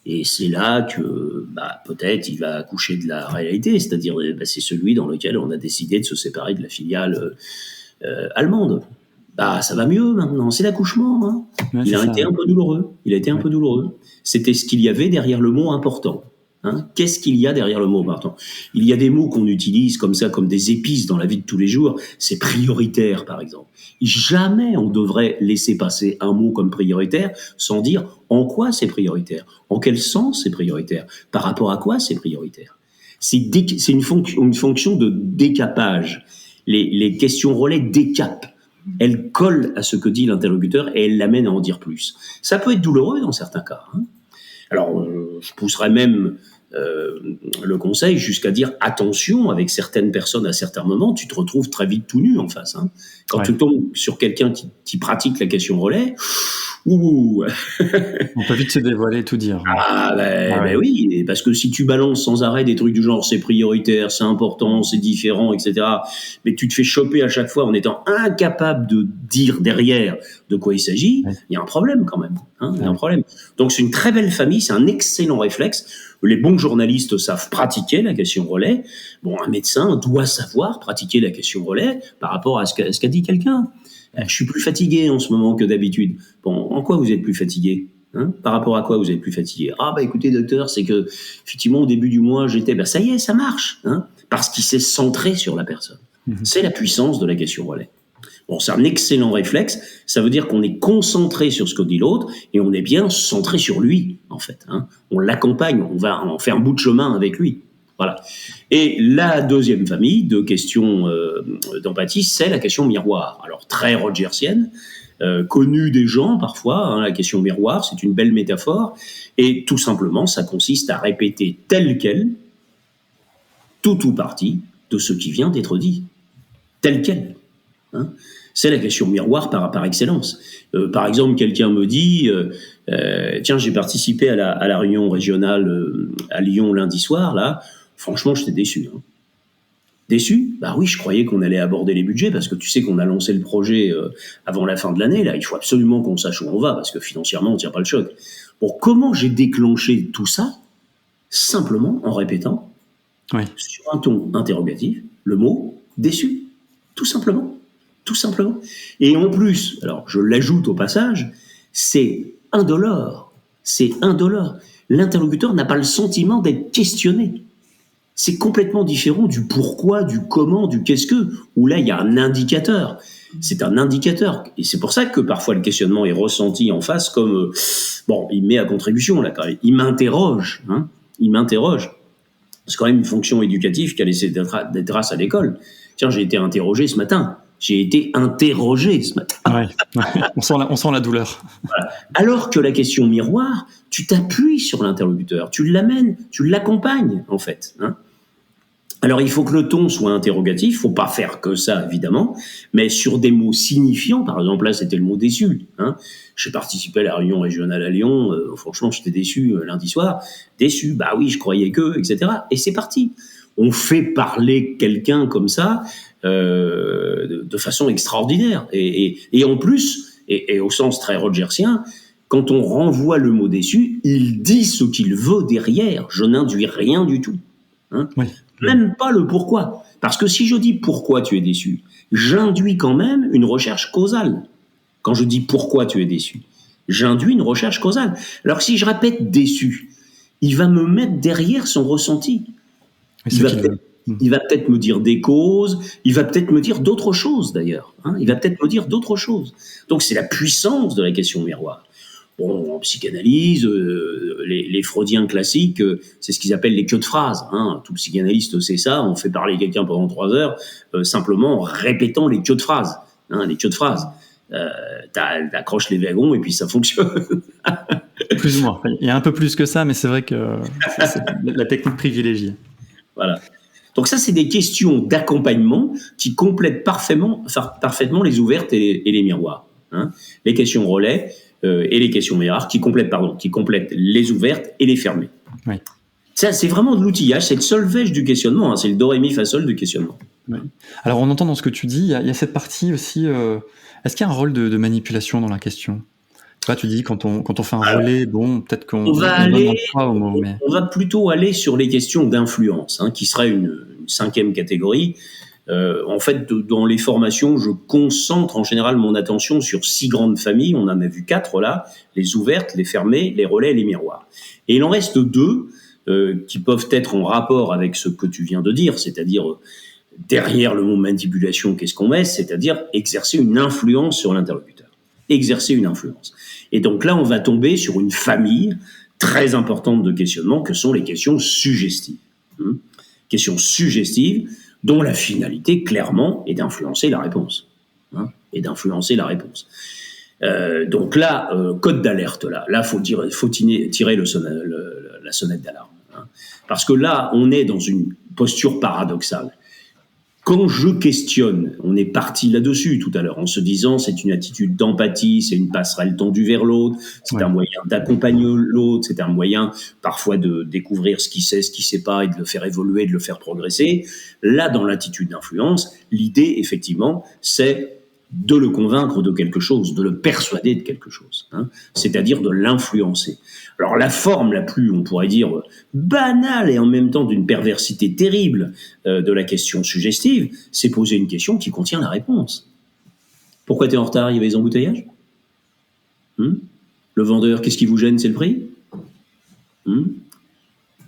Et c'est là que, bah, peut-être, il va accoucher de la réalité, c'est-à-dire, bah, c'est celui dans lequel on a décidé de se séparer de la filiale allemande. Bah, ça va mieux maintenant, c'est l'accouchement. Hein. Ouais, Il c'est a ça. été un peu douloureux. Il a été un Ouais. peu douloureux. C'était ce qu'il y avait derrière le mot important. Hein. Qu'est-ce qu'il y a derrière le mot important? Il y a des mots qu'on utilise comme ça, comme des épices dans la vie de tous les jours. C'est prioritaire, par exemple. Jamais on devrait laisser passer un mot comme prioritaire sans dire en quoi c'est prioritaire, en quel sens c'est prioritaire, par rapport à quoi c'est prioritaire. C'est une fonction de décapage. Les questions relais décapent. Elles collent à ce que dit l'interlocuteur et elles l'amènent à en dire plus. Ça peut être douloureux dans certains cas. Hein. Alors, je pousserais même le conseil jusqu'à dire attention, avec certaines personnes à certains moments, tu te retrouves très vite tout nu en face. Hein. Quand tu tombes sur quelqu'un qui pratique la question relais, ouh, On peut vite se dévoiler et tout dire. Ben oui, parce que si tu balances sans arrêt des trucs du genre c'est prioritaire, c'est important, c'est différent, etc., mais tu te fais choper à chaque fois en étant incapable de dire derrière de quoi il s'agit, il y a un problème quand même. Hein, il y a un problème. Donc c'est une très belle famille, c'est un excellent réflexe. Les bons journalistes savent pratiquer la question relais. Bon, un médecin doit savoir pratiquer la question relais par rapport à ce qu'a dit quelqu'un. Je suis plus fatigué en ce moment que d'habitude. Bon, en quoi vous êtes plus fatigué? Hein, par rapport à quoi vous êtes plus fatigué? Ah bah écoutez docteur, c'est que effectivement au début du mois j'étais, bah ça y est, ça marche, hein, parce qu'il s'est centré sur la personne. C'est la puissance de la question relais. Bon, c'est un excellent réflexe. Ça veut dire qu'on est concentré sur ce que dit l'autre et on est bien centré sur lui en fait. Hein. On l'accompagne, on va en faire un bout de chemin avec lui. Voilà. Et la deuxième famille de questions d'empathie, c'est la question miroir. Alors très rogersienne. Connue des gens parfois, hein, la question miroir, c'est une belle métaphore, et tout simplement, ça consiste à répéter tel quel, tout ou partie de ce qui vient d'être dit, tel quel. Hein. C'est la question miroir par excellence. Par exemple, quelqu'un me dit, tiens, j'ai participé à la réunion régionale à Lyon lundi soir, là, franchement, j'étais déçu. Hein. Déçu? Bah oui, je croyais qu'on allait aborder les budgets parce que tu sais qu'on a lancé le projet avant la fin de l'année. Là, il faut absolument qu'on sache où on va parce que financièrement, on tient pas le choc. Bon, comment j'ai déclenché tout ça? Simplement en répétant sur un ton interrogatif le mot déçu. Tout simplement. Tout simplement. Et en plus, alors je l'ajoute au passage, c'est indolore. C'est indolore. L'interlocuteur n'a pas le sentiment d'être questionné. C'est complètement différent du pourquoi, du comment, du qu'est-ce que, où là, il y a un indicateur. C'est un indicateur. Et c'est pour ça que parfois le questionnement est ressenti en face comme, bon, il met à contribution, là, quand même. Il m'interroge, hein. Il m'interroge. C'est quand même une fonction éducative qui a laissé des traces à l'école. Tiens, j'ai été interrogé ce matin. J'ai été interrogé ce matin. On sent la douleur. Voilà. Alors que la question miroir, tu t'appuies sur l'interlocuteur, tu l'amènes, tu l'accompagnes, en fait, hein. Alors, il faut que le ton soit interrogatif, il ne faut pas faire que ça, évidemment, mais sur des mots signifiants, par exemple, là, c'était le mot déçu. Hein. J'ai participé à la réunion régionale à Lyon, franchement, j'étais déçu lundi soir. Déçu, bah oui, je croyais que, etc. Et c'est parti. On fait parler quelqu'un comme ça de façon extraordinaire. Et en plus, et au sens très rogersien, quand on renvoie le mot déçu, il dit ce qu'il veut derrière. Je n'induis rien du tout. Hein. Même pas le pourquoi. Parce que si je dis pourquoi tu es déçu, j'induis quand même une recherche causale. Quand je dis pourquoi tu es déçu, j'induis une recherche causale. Alors si je répète déçu, il va me mettre derrière son ressenti. Il va peut-être me dire des causes, il va peut-être me dire d'autres choses d'ailleurs. Hein, il va peut-être me dire d'autres choses. Donc c'est la puissance de la question miroir. Bon, en psychanalyse, les freudiens classiques, c'est ce qu'ils appellent les queues de phrases. Hein. Tout psychanalyste sait ça. On fait parler quelqu'un pendant 3 heures simplement en répétant les queues de phrases. Hein, les queues de phrases. T'accroches les wagons et puis ça fonctionne. Plus ou moins. Il y a un peu plus que ça, mais c'est vrai que c'est la technique privilégiée. Voilà. Donc ça, c'est des questions d'accompagnement qui complètent parfaitement les ouvertes et les miroirs. Hein. Les questions relais et les questions miroirs qui complètent les ouvertes et les fermées. Oui. Ça, c'est vraiment de l'outillage, c'est le solfège du questionnement, hein, c'est le do, ré, mi, fa, sol du questionnement. Ouais. Alors on entend dans ce que tu dis, il y a cette partie aussi, est-ce qu'il y a un rôle de manipulation dans la question? Là, tu dis quand on fait un relais, bon, peut-être qu'on On va donne aller, un poids au mot, mais... on va plutôt aller sur les questions d'influence, hein, qui serait une cinquième catégorie. En fait, dans les formations, je concentre en général mon attention sur 6 grandes familles. On en a vu 4 là, les ouvertes, les fermées, les relais et les miroirs. Et il en reste 2 qui peuvent être en rapport avec ce que tu viens de dire, c'est-à-dire derrière le mot manipulation, qu'est-ce qu'on met? C'est-à-dire exercer une influence sur l'interlocuteur. Exercer une influence. Et donc là, on va tomber sur une famille très importante de questionnements que sont les questions suggestives. Questions suggestives dont la finalité, clairement, est d'influencer la réponse. Et d'influencer la réponse. Donc là, code d'alerte, là, faut tirer la sonnette d'alarme. Parce que là, on est dans une posture paradoxale. Quand je questionne, on est parti là-dessus tout à l'heure, en se disant c'est une attitude d'empathie, c'est une passerelle tendue vers l'autre, c'est un moyen d'accompagner l'autre, c'est un moyen parfois de découvrir ce qu'il sait pas et de le faire évoluer, de le faire progresser. Là, dans l'attitude d'influence, l'idée, effectivement, c'est de le convaincre de quelque chose, de le persuader de quelque chose, c'est-à-dire de l'influencer. Alors la forme la plus, on pourrait dire, banale et en même temps d'une perversité terrible de la question suggestive, c'est poser une question qui contient la réponse. Pourquoi tu es en retard? Il y avait des embouteillages? Le vendeur, qu'est-ce qui vous gêne? C'est le prix?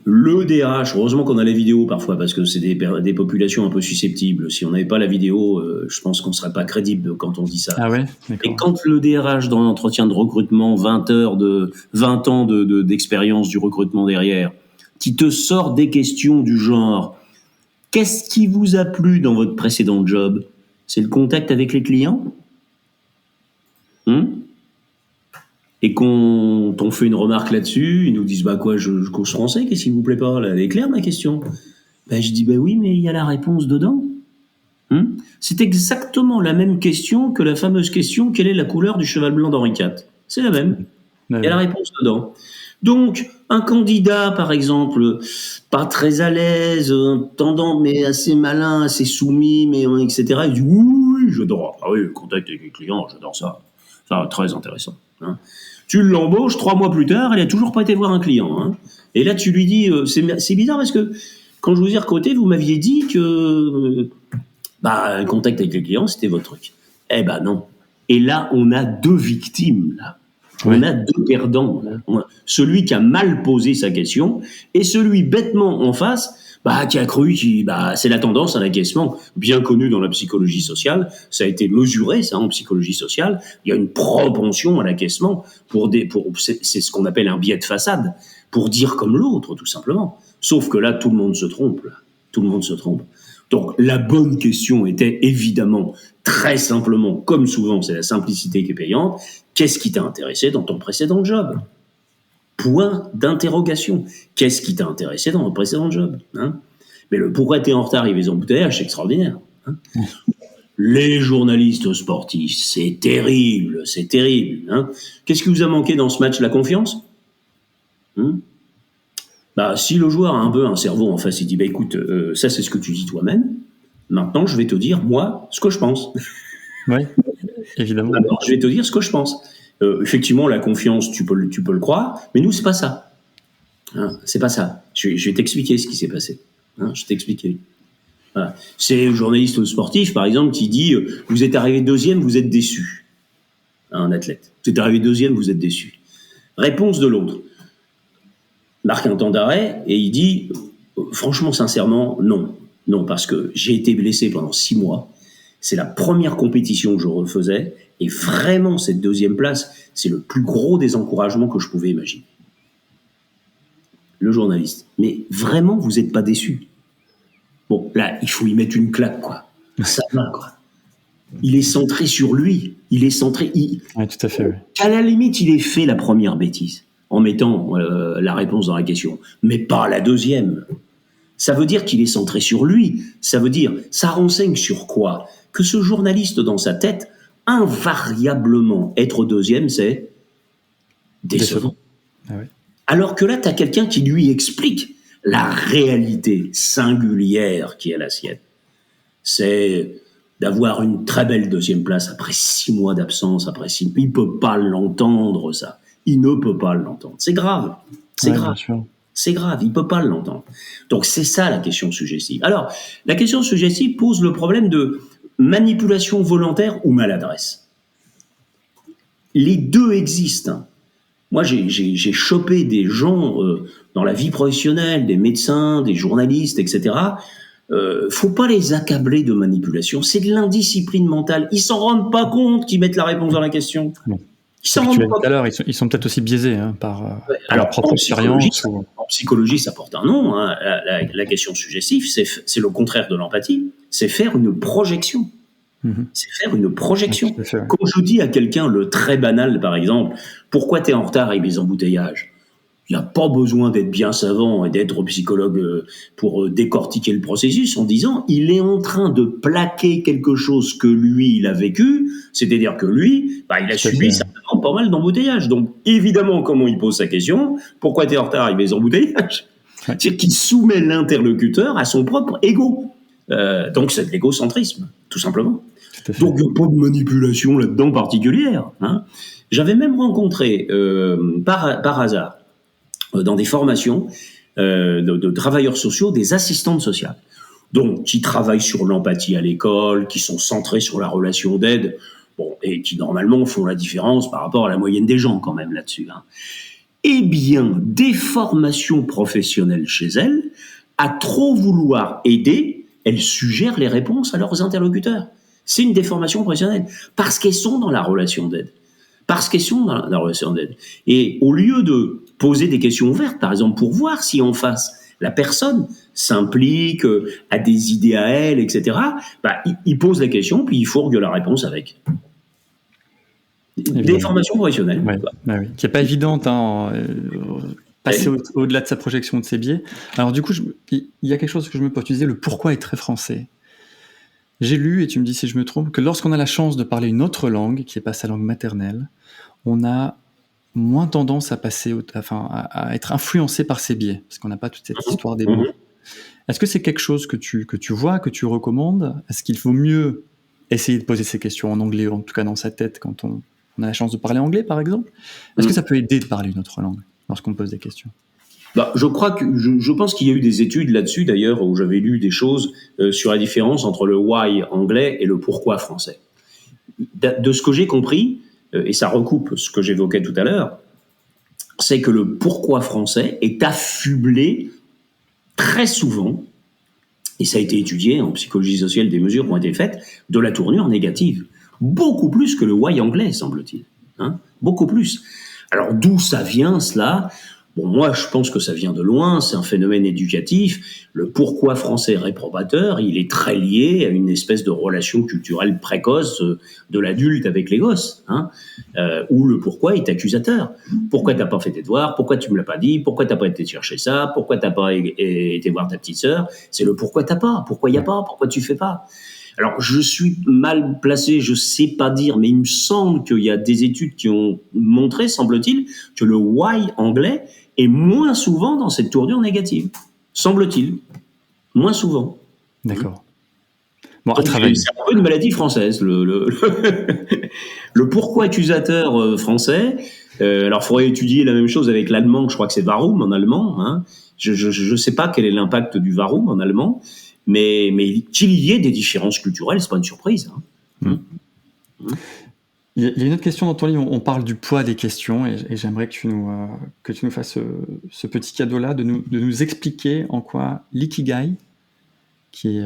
Le DRH, heureusement qu'on a la vidéo parfois, parce que c'est des populations un peu susceptibles. Si on n'avait pas la vidéo, je pense qu'on ne serait pas crédible quand on dit ça. Ah ouais, et quand le DRH, dans l'entretien de recrutement, 20 ans d'expérience du recrutement derrière, qui te sort des questions du genre « Qu'est-ce qui vous a plu dans votre précédent job? C'est le contact avec les clients ?» Et quand on fait une remarque là-dessus, ils nous disent bah quoi, je cause français, qu'est-ce qui vous plaît pas? Elle est claire ma question. Je dis oui, mais il y a la réponse dedans. C'est exactement la même question que la fameuse question quelle est la couleur du cheval blanc d'Henri IV? C'est la même. Il y a la réponse dedans. Donc un candidat par exemple pas très à l'aise, tendant mais assez malin, assez soumis, mais etc. Il dit oui, j'adore. Ah oui, le contact avec les clients, j'adore ça. Ça très intéressant. Tu l'embauches 3 mois plus tard, elle n'a toujours pas été voir un client. Et là, tu lui dis, c'est bizarre parce que quand je vous ai recruté, vous m'aviez dit que le contact avec les clients, c'était votre truc. Eh ben non. Et là, on a 2 victimes. Là. On a 2 perdants. Là. Celui qui a mal posé sa question et celui bêtement en face qui a cru c'est la tendance à l'acquiescement bien connue dans la psychologie sociale. Ça a été mesuré, ça, en psychologie sociale. Il y a une propension à l'acquiescement c'est ce qu'on appelle un biais de façade, pour dire comme l'autre, tout simplement. Sauf que là, tout le monde se trompe. Là. Tout le monde se trompe. Donc, la bonne question était évidemment, très simplement, comme souvent, c'est la simplicité qui est payante. Qu'est-ce qui t'a intéressé dans ton précédent job? Point d'interrogation. Qu'est-ce qui t'a intéressé dans le précédent job? Mais le pourquoi t'es en retard, il y avait des embouteillages, c'est extraordinaire. Les journalistes sportifs, c'est terrible, c'est terrible. Qu'est-ce qui vous a manqué dans ce match? La confiance? Si le joueur a un peu un cerveau en face, il dit écoute, ça c'est ce que tu dis toi-même. Maintenant, je vais te dire moi ce que je pense. Oui, évidemment. Maintenant, je vais te dire ce que je pense. Effectivement, la confiance, tu peux le croire, mais nous, c'est pas ça. C'est pas ça. Je vais t'expliquer ce qui s'est passé. Je vais t'expliquer. Voilà. C'est le journaliste sportif, par exemple, qui dit vous êtes arrivé 2e, vous êtes déçu. Un athlète. Vous êtes arrivé 2e, vous êtes déçu. Réponse de l'autre. Marque un temps d'arrêt et il dit franchement, sincèrement, non. Non, parce que j'ai été blessé pendant 6 mois. C'est la première compétition que je refaisais. Et vraiment, cette 2e place, c'est le plus gros des encouragements que je pouvais imaginer. Le journaliste. Mais vraiment, vous n'êtes pas déçu? Bon, là, il faut y mettre une claque, quoi. Ça va, quoi. Il est centré sur lui. Il est centré... Oui, tout à fait, oui. À la limite, il ait fait la première bêtise en mettant la réponse dans la question. Mais pas la 2e. Ça veut dire qu'il est centré sur lui. Ça veut dire... Ça renseigne sur quoi? Que ce journaliste, dans sa tête... invariablement, être 2e, c'est décevant. Ah ouais. Alors que là, tu as quelqu'un qui lui explique la réalité singulière qui est la sienne, c'est d'avoir une très belle deuxième place après 6 mois d'absence, après 6 mois. Il peut pas l'entendre, ça. Il ne peut pas l'entendre. C'est grave. C'est grave. C'est grave. Il peut pas l'entendre. Donc, c'est ça la question suggestive. Alors, la question suggestive pose le problème de manipulation volontaire ou maladresse. Les deux existent. Moi, j'ai chopé des gens dans la vie professionnelle, des médecins, des journalistes, etc. Faut pas les accabler de manipulation. C'est de l'indiscipline mentale. Ils s'en rendent pas compte qu'ils mettent la réponse dans la question. Ils s'en rendent pas compte. Tout à l'heure, ils sont peut-être aussi biaisés par leur propre expérience. En psychologie, ça porte un nom. Hein. La question suggestive, c'est le contraire de l'empathie. C'est faire une projection. C'est faire une projection. Quand je dis à quelqu'un le très banal, par exemple, pourquoi tu es en retard avec les embouteillages? Il n'y a pas besoin d'être bien savant et d'être psychologue pour décortiquer le processus en disant il est en train de plaquer quelque chose que lui, il a vécu, c'est-à-dire que lui, il a subi certainement pas mal d'embouteillages. Donc, évidemment, comment il pose sa question, pourquoi tu es en retard avec les embouteillages? C'est-à-dire qu'il soumet l'interlocuteur à son propre ego. Donc, c'est de l'égocentrisme, tout simplement. Donc, il n'y a pas de manipulation là-dedans particulière. Hein. J'avais même rencontré, par hasard, dans des formations de travailleurs sociaux, des assistantes sociales. Donc, qui travaillent sur l'empathie à l'école, qui sont centrés sur la relation d'aide, et qui normalement font la différence par rapport à la moyenne des gens quand même là-dessus. Hein. Eh bien, des formations professionnelles chez elles, à trop vouloir aider, elles suggèrent les réponses à leurs interlocuteurs. C'est une déformation professionnelle, parce qu'elles sont dans la relation d'aide. Et au lieu de poser des questions ouvertes, par exemple, pour voir si en face, la personne s'implique, a des idées à elle, etc., il pose la question, puis il fourgue la réponse avec. Des formations professionnelles. Oui. Qui n'est pas évidente, passer au-delà de sa projection, de ses biais. Alors du coup, il y a quelque chose que je me pose. Tu disais, le pourquoi est très français. J'ai lu, et tu me dis si je me trompe, que lorsqu'on a la chance de parler une autre langue, qui n'est pas sa langue maternelle, on a moins tendance à être influencé par ses biais, parce qu'on n'a pas toute cette histoire des mots. Est-ce que c'est quelque chose que tu vois, que tu recommandes? Est-ce qu'il faut mieux essayer de poser ces questions en anglais, en tout cas dans sa tête, quand on a la chance de parler anglais, par exemple? Est-ce que ça peut aider de parler une autre langue lorsqu'on pose des questions? Je pense qu'il y a eu des études là-dessus, d'ailleurs, où j'avais lu des choses sur la différence entre le why anglais et le pourquoi français. De ce que j'ai compris, et ça recoupe ce que j'évoquais tout à l'heure, c'est que le pourquoi français est affublé très souvent, et ça a été étudié en psychologie sociale, des mesures ont été faites, de la tournure négative. Beaucoup plus que le why anglais, semble-t-il. Hein, beaucoup plus. Alors, d'où ça vient, cela ? Moi, je pense que ça vient de loin, c'est un phénomène éducatif. Le pourquoi français réprobateur, il est très lié à une espèce de relation culturelle précoce de l'adulte avec les gosses, où le pourquoi est accusateur. Pourquoi t'as pas fait tes devoirs? Pourquoi tu me l'as pas dit? Pourquoi t'as pas été chercher ça? Pourquoi t'as pas été voir ta petite sœur? C'est le pourquoi t'as pas, pourquoi y a pas, pourquoi tu fais pas. Alors, je suis mal placé, je sais pas dire, mais il me semble qu'il y a des études qui ont montré, semble-t-il, que le why anglais est moins souvent dans cette tournure négative. Semble-t-il. Moins souvent. D'accord. Bon, c'est un peu une maladie française, le pourquoi accusateur français. Alors, il faudrait étudier la même chose avec l'allemand, je crois que c'est Warum en allemand. Hein. Je sais pas quel est l'impact du Warum en allemand, mais qu'il y ait des différences culturelles, c'est pas une surprise. Hein. Il y a une autre question dans ton livre, on parle du poids des questions, et j'aimerais que tu nous fasses ce petit cadeau-là, de nous expliquer en quoi l'ikigai, qui est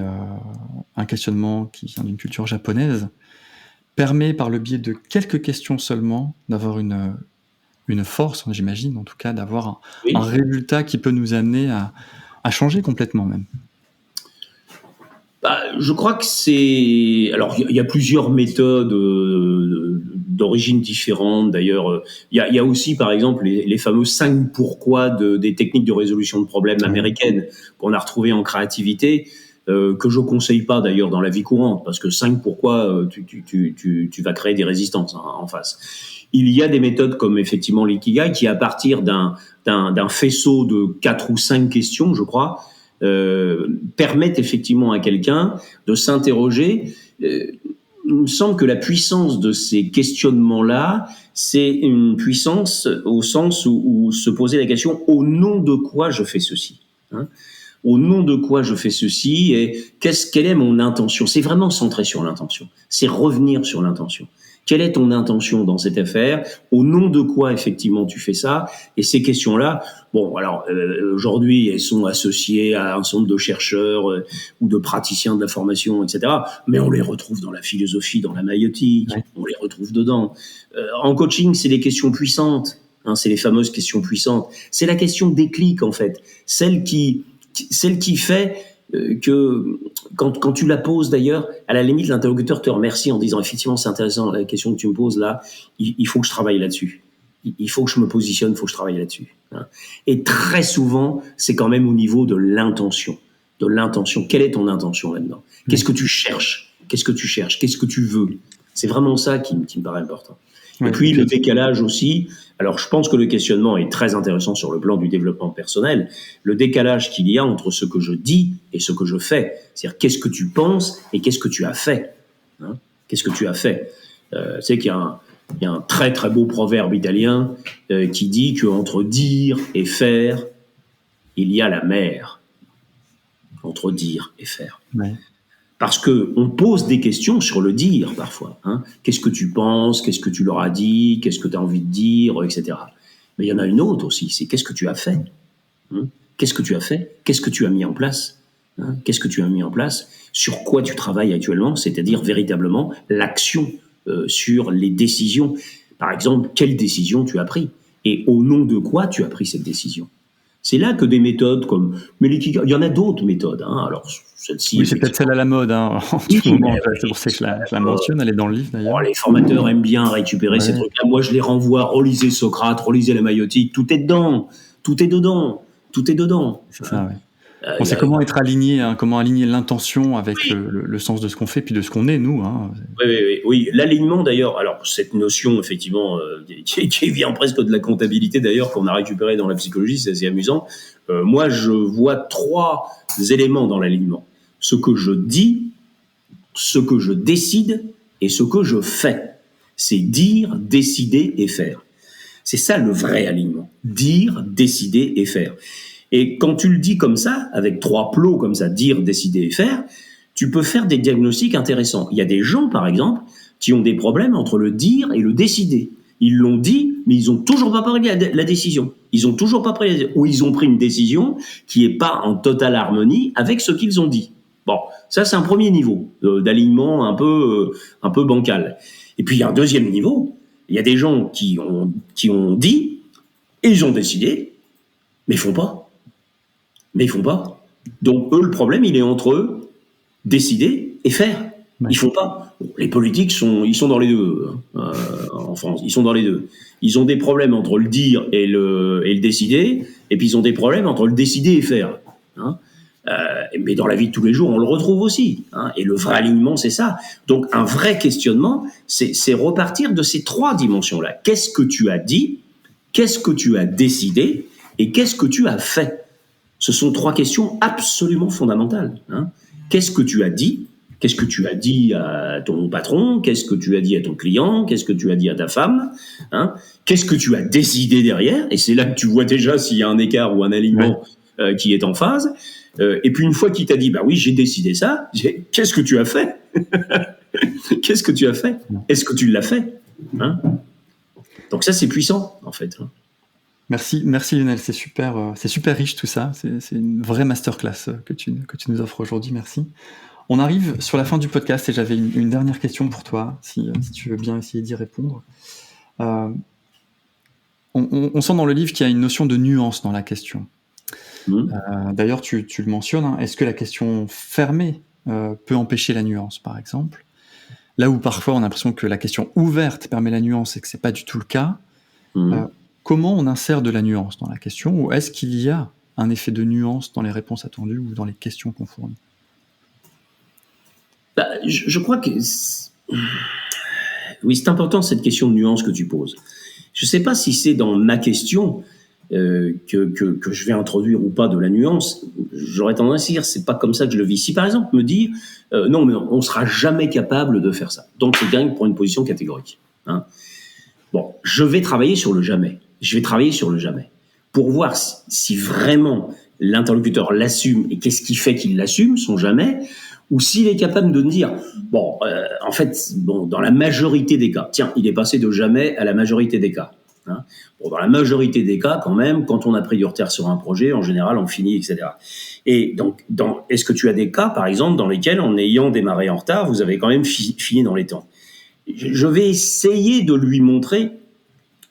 un questionnement qui vient d'une culture japonaise, permet par le biais de quelques questions seulement d'avoir une force, j'imagine, en tout cas, d'avoir un résultat qui peut nous amener à changer complètement même. Je crois que c'est... Alors, il y a plusieurs méthodes d'origine différente. D'ailleurs, il y a aussi, par exemple, les fameux 5 pourquoi des techniques de résolution de problèmes américaines qu'on a retrouvées en créativité. que je conseille pas d'ailleurs dans la vie courante, parce que 5 pourquoi, tu vas créer des résistances en face. Il y a des méthodes comme effectivement l'ikigai qui, à partir d'un faisceau de 4 ou 5 questions, je crois, permettent effectivement à quelqu'un de s'interroger. Il me semble que la puissance de ces questionnements-là, c'est une puissance au sens où se poser la question « au nom de quoi je fais ceci ?» Au nom de quoi je fais ceci et quelle est mon intention? C'est vraiment centré sur l'intention. C'est revenir sur l'intention. Quelle est ton intention dans cette affaire? Au nom de quoi, effectivement, tu fais ça? Et ces questions-là, bon, alors, aujourd'hui, elles sont associées à un certain nombre de chercheurs ou de praticiens de la formation, etc. Mais on les retrouve dans la philosophie, dans la maïotique, on les retrouve dedans. En coaching, c'est des questions puissantes. C'est les fameuses questions puissantes. C'est la question déclic, en fait. Celle qui fait que quand tu la poses d'ailleurs, à la limite l'interlocuteur te remercie en disant effectivement c'est intéressant la question que tu me poses là, il faut que je travaille là-dessus, il faut que je me positionne, il faut que je travaille là-dessus. Et très souvent c'est quand même au niveau de l'intention. Quelle est ton intention là-dedans? Qu'est-ce que tu cherches? Qu'est-ce que tu veux? C'est vraiment ça qui me paraît important. Et puis le décalage aussi. Alors, je pense que le questionnement est très intéressant sur le plan du développement personnel. Le décalage qu'il y a entre ce que je dis et ce que je fais. C'est-à-dire, qu'est-ce que tu penses et qu'est-ce que tu as fait? Qu'est-ce que tu as fait? Tu sais qu'il y a un très, très beau proverbe italien qui dit qu'entre dire et faire, il y a la mer. Entre dire et faire. Ouais. Parce qu'on pose des questions sur le dire, parfois. Qu'est-ce que tu penses? Qu'est-ce que tu leur as dit? Qu'est-ce que tu as envie de dire? Etc. Mais il y en a une autre aussi, c'est qu'est-ce que tu as fait? Qu'est-ce que tu as fait? Qu'est-ce que tu as mis en place? Qu'est-ce que tu as mis en place? Sur quoi tu travailles actuellement? C'est-à-dire véritablement l'action sur les décisions. Par exemple, quelle décision tu as prise? Et au nom de quoi tu as pris cette décision? C'est là que des méthodes comme... Mais il y en a d'autres méthodes. Alors, celle-ci... Oui, c'est peut-être celle à la mode. En tout moment. C'est pour ça que je la mentionne. Elle est dans le livre, d'ailleurs. Les formateurs aiment bien récupérer ces trucs-là. Moi, je les renvoie. Relisez Socrate, relisez la maïotique. Tout est dedans. Tout est dedans. C'est ça, oui. On sait comment être aligné, comment aligner l'intention avec le sens de ce qu'on fait, puis de ce qu'on est, nous. Oui. L'alignement, d'ailleurs, alors cette notion, effectivement, qui vient presque de la comptabilité, d'ailleurs, qu'on a récupéré dans la psychologie, c'est assez amusant. Moi, je vois 3 éléments dans l'alignement. Ce que je dis, ce que je décide et ce que je fais. C'est dire, décider et faire. C'est ça le vrai alignement. Dire, décider et faire. Et quand tu le dis comme ça, avec 3 plots comme ça, dire, décider et faire, tu peux faire des diagnostics intéressants. Il y a des gens, par exemple, qui ont des problèmes entre le dire et le décider. Ils l'ont dit, mais ils n'ont toujours pas pris la décision. Ou ils ont pris une décision qui n'est pas en totale harmonie avec ce qu'ils ont dit. Bon, ça c'est un premier niveau d'alignement un peu bancal. Et puis il y a un deuxième niveau. Il y a des gens qui ont dit et ils ont décidé, mais ils font pas. Donc eux, le problème, il est entre eux, décider et faire. Ils font pas. Les politiques ils sont dans les deux en France. Ils sont dans les deux. Ils ont des problèmes entre le dire et le décider, et puis ils ont des problèmes entre le décider et faire. Mais dans la vie de tous les jours, on le retrouve aussi. Et le vrai alignement, c'est ça. Donc un vrai questionnement, c'est repartir de ces 3 dimensions-là. Qu'est-ce que tu as dit? Qu'est-ce que tu as décidé? Et qu'est-ce que tu as fait? Ce sont 3 questions absolument fondamentales. Qu'est-ce que tu as dit? Qu'est-ce que tu as dit à ton patron? Qu'est-ce que tu as dit à ton client? Qu'est-ce que tu as dit à ta femme? Qu'est-ce que tu as décidé derrière? Et c'est là que tu vois déjà s'il y a un écart ou un alignement qui est en phase. Et puis une fois qu'il t'a dit, bah oui, j'ai décidé ça, qu'est-ce que tu as fait? Qu'est-ce que tu as fait? Est-ce que tu l'as fait? Donc ça, c'est puissant, en fait. Merci Lionel, c'est super riche tout ça, c'est une vraie masterclass que tu nous offres aujourd'hui, merci. On arrive sur la fin du podcast et j'avais une dernière question pour toi, si tu veux bien essayer d'y répondre. On sent dans le livre qu'il y a une notion de nuance dans la question. D'ailleurs, tu le mentionnes, est-ce que la question fermée peut empêcher la nuance, par exemple? Là où parfois on a l'impression que la question ouverte permet la nuance et que c'est pas du tout le cas. Comment on insère de la nuance dans la question, ou est-ce qu'il y a un effet de nuance dans les réponses attendues ou dans les questions qu'on fournit? Je crois que... Oui, c'est important cette question de nuance que tu poses. Je ne sais pas si c'est dans ma question que je vais introduire ou pas de la nuance. J'aurais tendance à dire, c'est pas comme ça que je le vis. Si par exemple me dire, non, mais on sera jamais capable de faire ça. Donc c'est quelqu'un qui prend une position catégorique. Hein. Bon, je vais travailler sur le jamais. Je vais travailler sur le jamais pour voir si vraiment l'interlocuteur l'assume et qu'est-ce qui fait qu'il l'assume, son jamais, ou s'il est capable de me dire, bon, en fait, bon, dans la majorité des cas, tiens, il est passé de jamais à la majorité des cas. Hein. Bon, dans la majorité des cas, quand même, quand on a pris du retard sur un projet, en général, on finit, etc. Et donc, est-ce que tu as des cas, par exemple, dans lesquels, en ayant démarré en retard, vous avez quand même fini dans les temps? Je vais essayer de lui montrer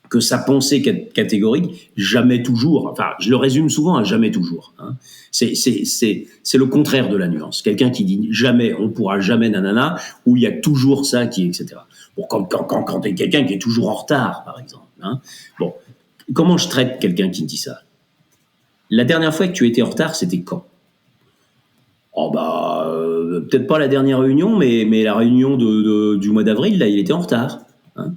que sa pensée catégorique, jamais toujours, enfin, je le résume souvent à jamais toujours. Hein. C'est le contraire de la nuance. Quelqu'un qui dit jamais, on pourra jamais, nanana, ou il y a toujours ça qui, etc. Bon, quand t'es quelqu'un qui est toujours en retard, par exemple. Hein. Bon, comment je traite quelqu'un qui me dit ça? La dernière fois que tu étais en retard, c'était quand? Oh peut-être pas la dernière réunion, mais la réunion du mois d'avril, là, il était en retard. Hein.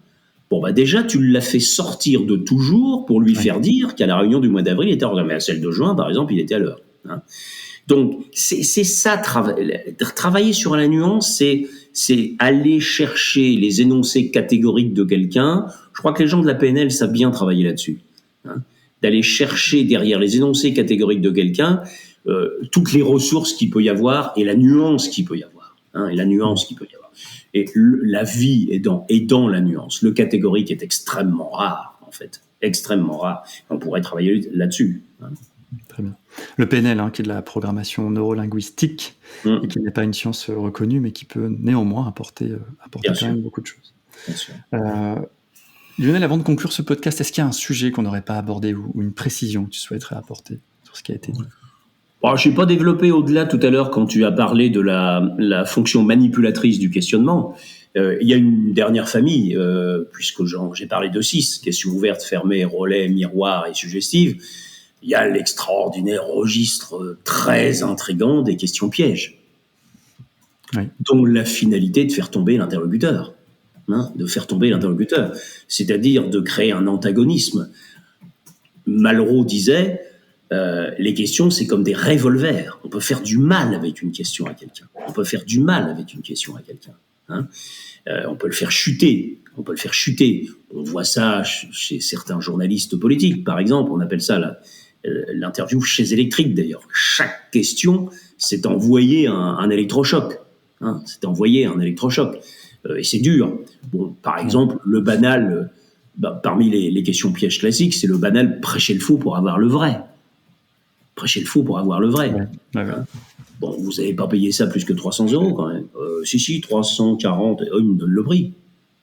Bon, déjà, tu l'as fait sortir de toujours pour lui faire dire qu'à la réunion du mois d'avril, il était en retard. Mais à celle de juin, par exemple, il était à l'heure. Hein. Donc, c'est ça, travailler sur la nuance, c'est aller chercher les énoncés catégoriques de quelqu'un. Je crois que les gens de la PNL savent bien travailler là-dessus. Hein. D'aller chercher derrière les énoncés catégoriques de quelqu'un toutes les ressources qu'il peut y avoir et la nuance qu'il peut y avoir. Hein, et la nuance qu'il peut y avoir. Et la vie est dans la nuance. Le catégorique est extrêmement rare, en fait. Extrêmement rare. On pourrait travailler là-dessus. Hein. Très bien. Le PNL, qui est de la programmation neurolinguistique, et qui n'est pas une science reconnue, mais qui peut néanmoins apporter quand même beaucoup de choses. Bien sûr. Lionel, avant de conclure ce podcast, est-ce qu'il y a un sujet qu'on n'aurait pas abordé ou une précision que tu souhaiterais apporter sur ce qui a été dit? Je n'ai pas développé au-delà tout à l'heure quand tu as parlé de la fonction manipulatrice du questionnement. Il y a une dernière famille, puisque j'ai parlé de 6, questions ouvertes, fermées, relais, miroir et suggestives. Il y a l'extraordinaire registre très intrigant des questions pièges, dont la finalité de faire tomber l'interlocuteur. Hein, de faire tomber l'interlocuteur, c'est-à-dire de créer un antagonisme. Malraux disait... les questions, c'est comme des revolvers. On peut faire du mal avec une question à quelqu'un. On peut faire du mal avec une question à quelqu'un. Hein. On peut le faire chuter. On voit ça chez certains journalistes politiques, par exemple. On appelle ça l'interview chaise électrique, d'ailleurs. Chaque question, c'est envoyer un électrochoc. Hein. Et c'est dur. Bon, par exemple, le banal, parmi les questions pièges classiques, c'est le banal prêcher le faux pour avoir le vrai. Prêcher le faux pour avoir le vrai. Ouais. Bon, vous n'avez pas payé ça plus que 300 € quand même. Si, 340, il me donne le prix.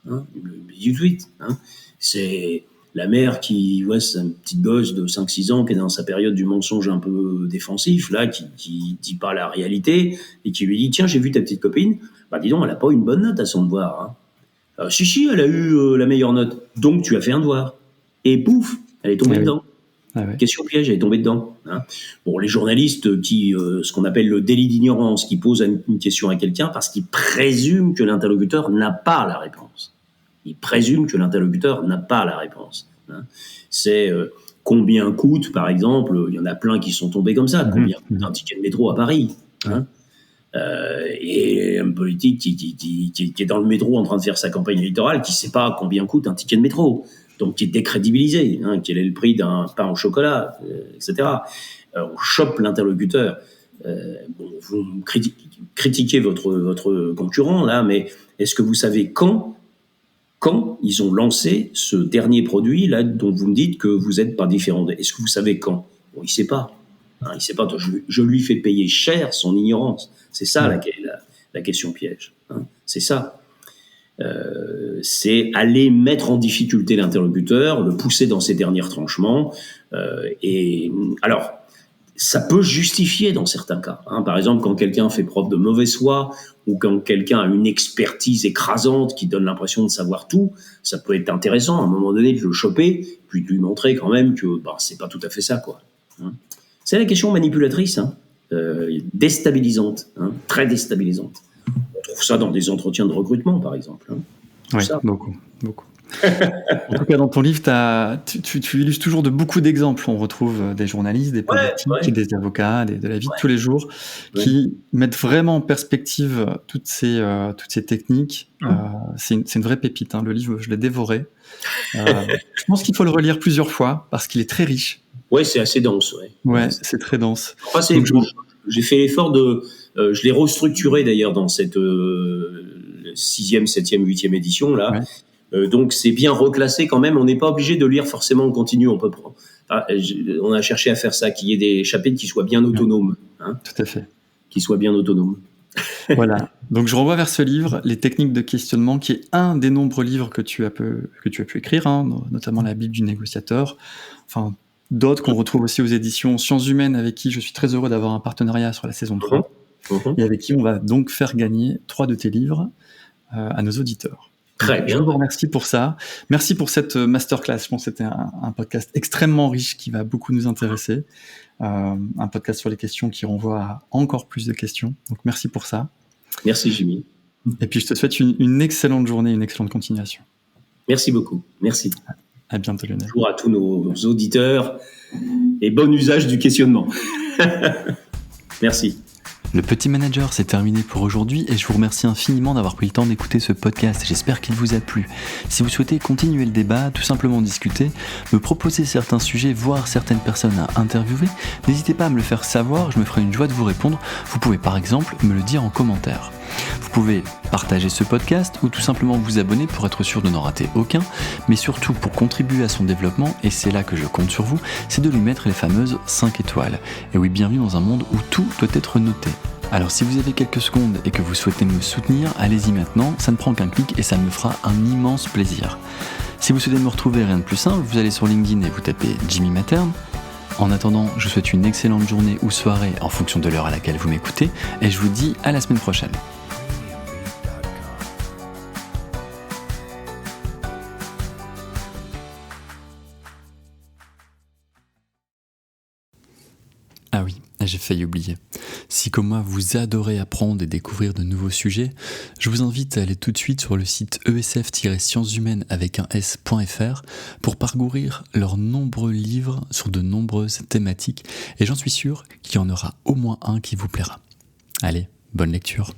Hein, il me le dit tout de suite. Hein. C'est la mère qui voit sa petite gosse de 5-6 ans qui est dans sa période du mensonge un peu défensif, là, qui dit pas la réalité, et qui lui dit, tiens, j'ai vu ta petite copine. Dis donc, elle n'a pas eu une bonne note à son devoir. Hein. Si, elle a eu la meilleure note. Donc, tu as fait un devoir. Et pouf, elle est tombée dedans. Question piège, elle est tombée dedans. Hein. Bon, les journalistes qui, ce qu'on appelle le délit d'ignorance, qui posent une question à quelqu'un parce qu'ils présument que l'interlocuteur n'a pas la réponse. Hein. C'est combien coûte, par exemple, il y en a plein qui sont tombés comme ça, combien coûte un ticket de métro à Paris. Hein. Et un politique qui est dans le métro en train de faire sa campagne électorale, qui ne sait pas combien coûte un ticket de métro. Donc qui est décrédibilisé, quel est le prix d'un pain au chocolat, etc. On chope l'interlocuteur. Vous critiquez votre concurrent, là, mais est-ce que vous savez quand ils ont lancé ce dernier produit, là, dont vous me dites que vous n'êtes pas différent? Est-ce que vous savez quand? Bon, il ne sait pas. Il sait pas. Je lui fais payer cher son ignorance. C'est ça la question piège. C'est ça. C'est aller mettre en difficulté l'interlocuteur, le pousser dans ses derniers retranchements. Et alors, ça peut justifier dans certains cas. Par exemple, quand quelqu'un fait preuve de mauvaise foi ou quand quelqu'un a une expertise écrasante qui donne l'impression de savoir tout, ça peut être intéressant à un moment donné de le choper, puis de lui montrer quand même que c'est pas tout à fait ça, quoi. C'est la question manipulatrice, déstabilisante, très déstabilisante. On trouve ça dans des entretiens de recrutement, par exemple. Hein. Oui, beaucoup. En tout cas, dans ton livre, tu illustres toujours de beaucoup d'exemples. On retrouve des journalistes, des politiques, des avocats, de la vie de tous les jours, qui mettent vraiment en perspective toutes ces techniques. C'est une vraie pépite. Hein. Le livre, je l'ai dévoré. Je pense qu'il faut le relire plusieurs fois parce qu'il est très riche. Ouais, c'est assez dense. Ouais, c'est très dense. Enfin, j'ai fait l'effort je l'ai restructuré d'ailleurs dans cette 6e, 7e, 8e édition là. Ouais. Donc c'est bien reclassé quand même. On n'est pas obligé de lire forcément en continu. On a cherché à faire ça, qu'il y ait des chapitres qui soient bien autonomes. Hein, tout à fait. Qui soient bien autonomes. Voilà. Donc je renvoie vers ce livre, Les techniques de questionnement, qui est un des nombreux livres que tu as pu écrire, hein, notamment la Bible du négociateur. Enfin, d'autres qu'on retrouve aussi aux éditions Sciences Humaines, avec qui je suis très heureux d'avoir un partenariat sur la saison 3, et avec qui on va donc faire gagner 3 de tes livres à nos auditeurs. Très bien. Je vous remercie pour ça. Merci pour cette masterclass. Je pense que c'était un podcast extrêmement riche qui va beaucoup nous intéresser. Un podcast sur les questions qui renvoie à encore plus de questions. Donc merci pour ça. Merci Jimmy. Et puis je te souhaite une excellente journée, une excellente continuation. Merci beaucoup. Merci. À bientôt Lionel. Bonjour à tous nos auditeurs et bon usage du questionnement. Merci. Le Petit Manager, c'est terminé pour aujourd'hui et je vous remercie infiniment d'avoir pris le temps d'écouter ce podcast. J'espère qu'il vous a plu. Si vous souhaitez continuer le débat, tout simplement discuter, me proposer certains sujets, voire certaines personnes à interviewer, n'hésitez pas à me le faire savoir, je me ferai une joie de vous répondre. Vous pouvez par exemple me le dire en commentaire. Vous pouvez partager ce podcast ou tout simplement vous abonner pour être sûr de n'en rater aucun, mais surtout pour contribuer à son développement, et c'est là que je compte sur vous, c'est de lui mettre les fameuses 5 étoiles. Et oui, bienvenue dans un monde où tout doit être noté. Alors si vous avez quelques secondes et que vous souhaitez me soutenir, allez-y maintenant, ça ne prend qu'un clic et ça me fera un immense plaisir. Si vous souhaitez me retrouver, rien de plus simple, vous allez sur LinkedIn et vous tapez Jimmy Mattern. En attendant, je vous souhaite une excellente journée ou soirée en fonction de l'heure à laquelle vous m'écoutez, et je vous dis à la semaine prochaine. Ah oui, j'ai failli oublier. Si comme moi vous adorez apprendre et découvrir de nouveaux sujets, je vous invite à aller tout de suite sur le site esf-scienceshumaines avec un s.fr pour parcourir leurs nombreux livres sur de nombreuses thématiques, et j'en suis sûr qu'il y en aura au moins un qui vous plaira. Allez, bonne lecture.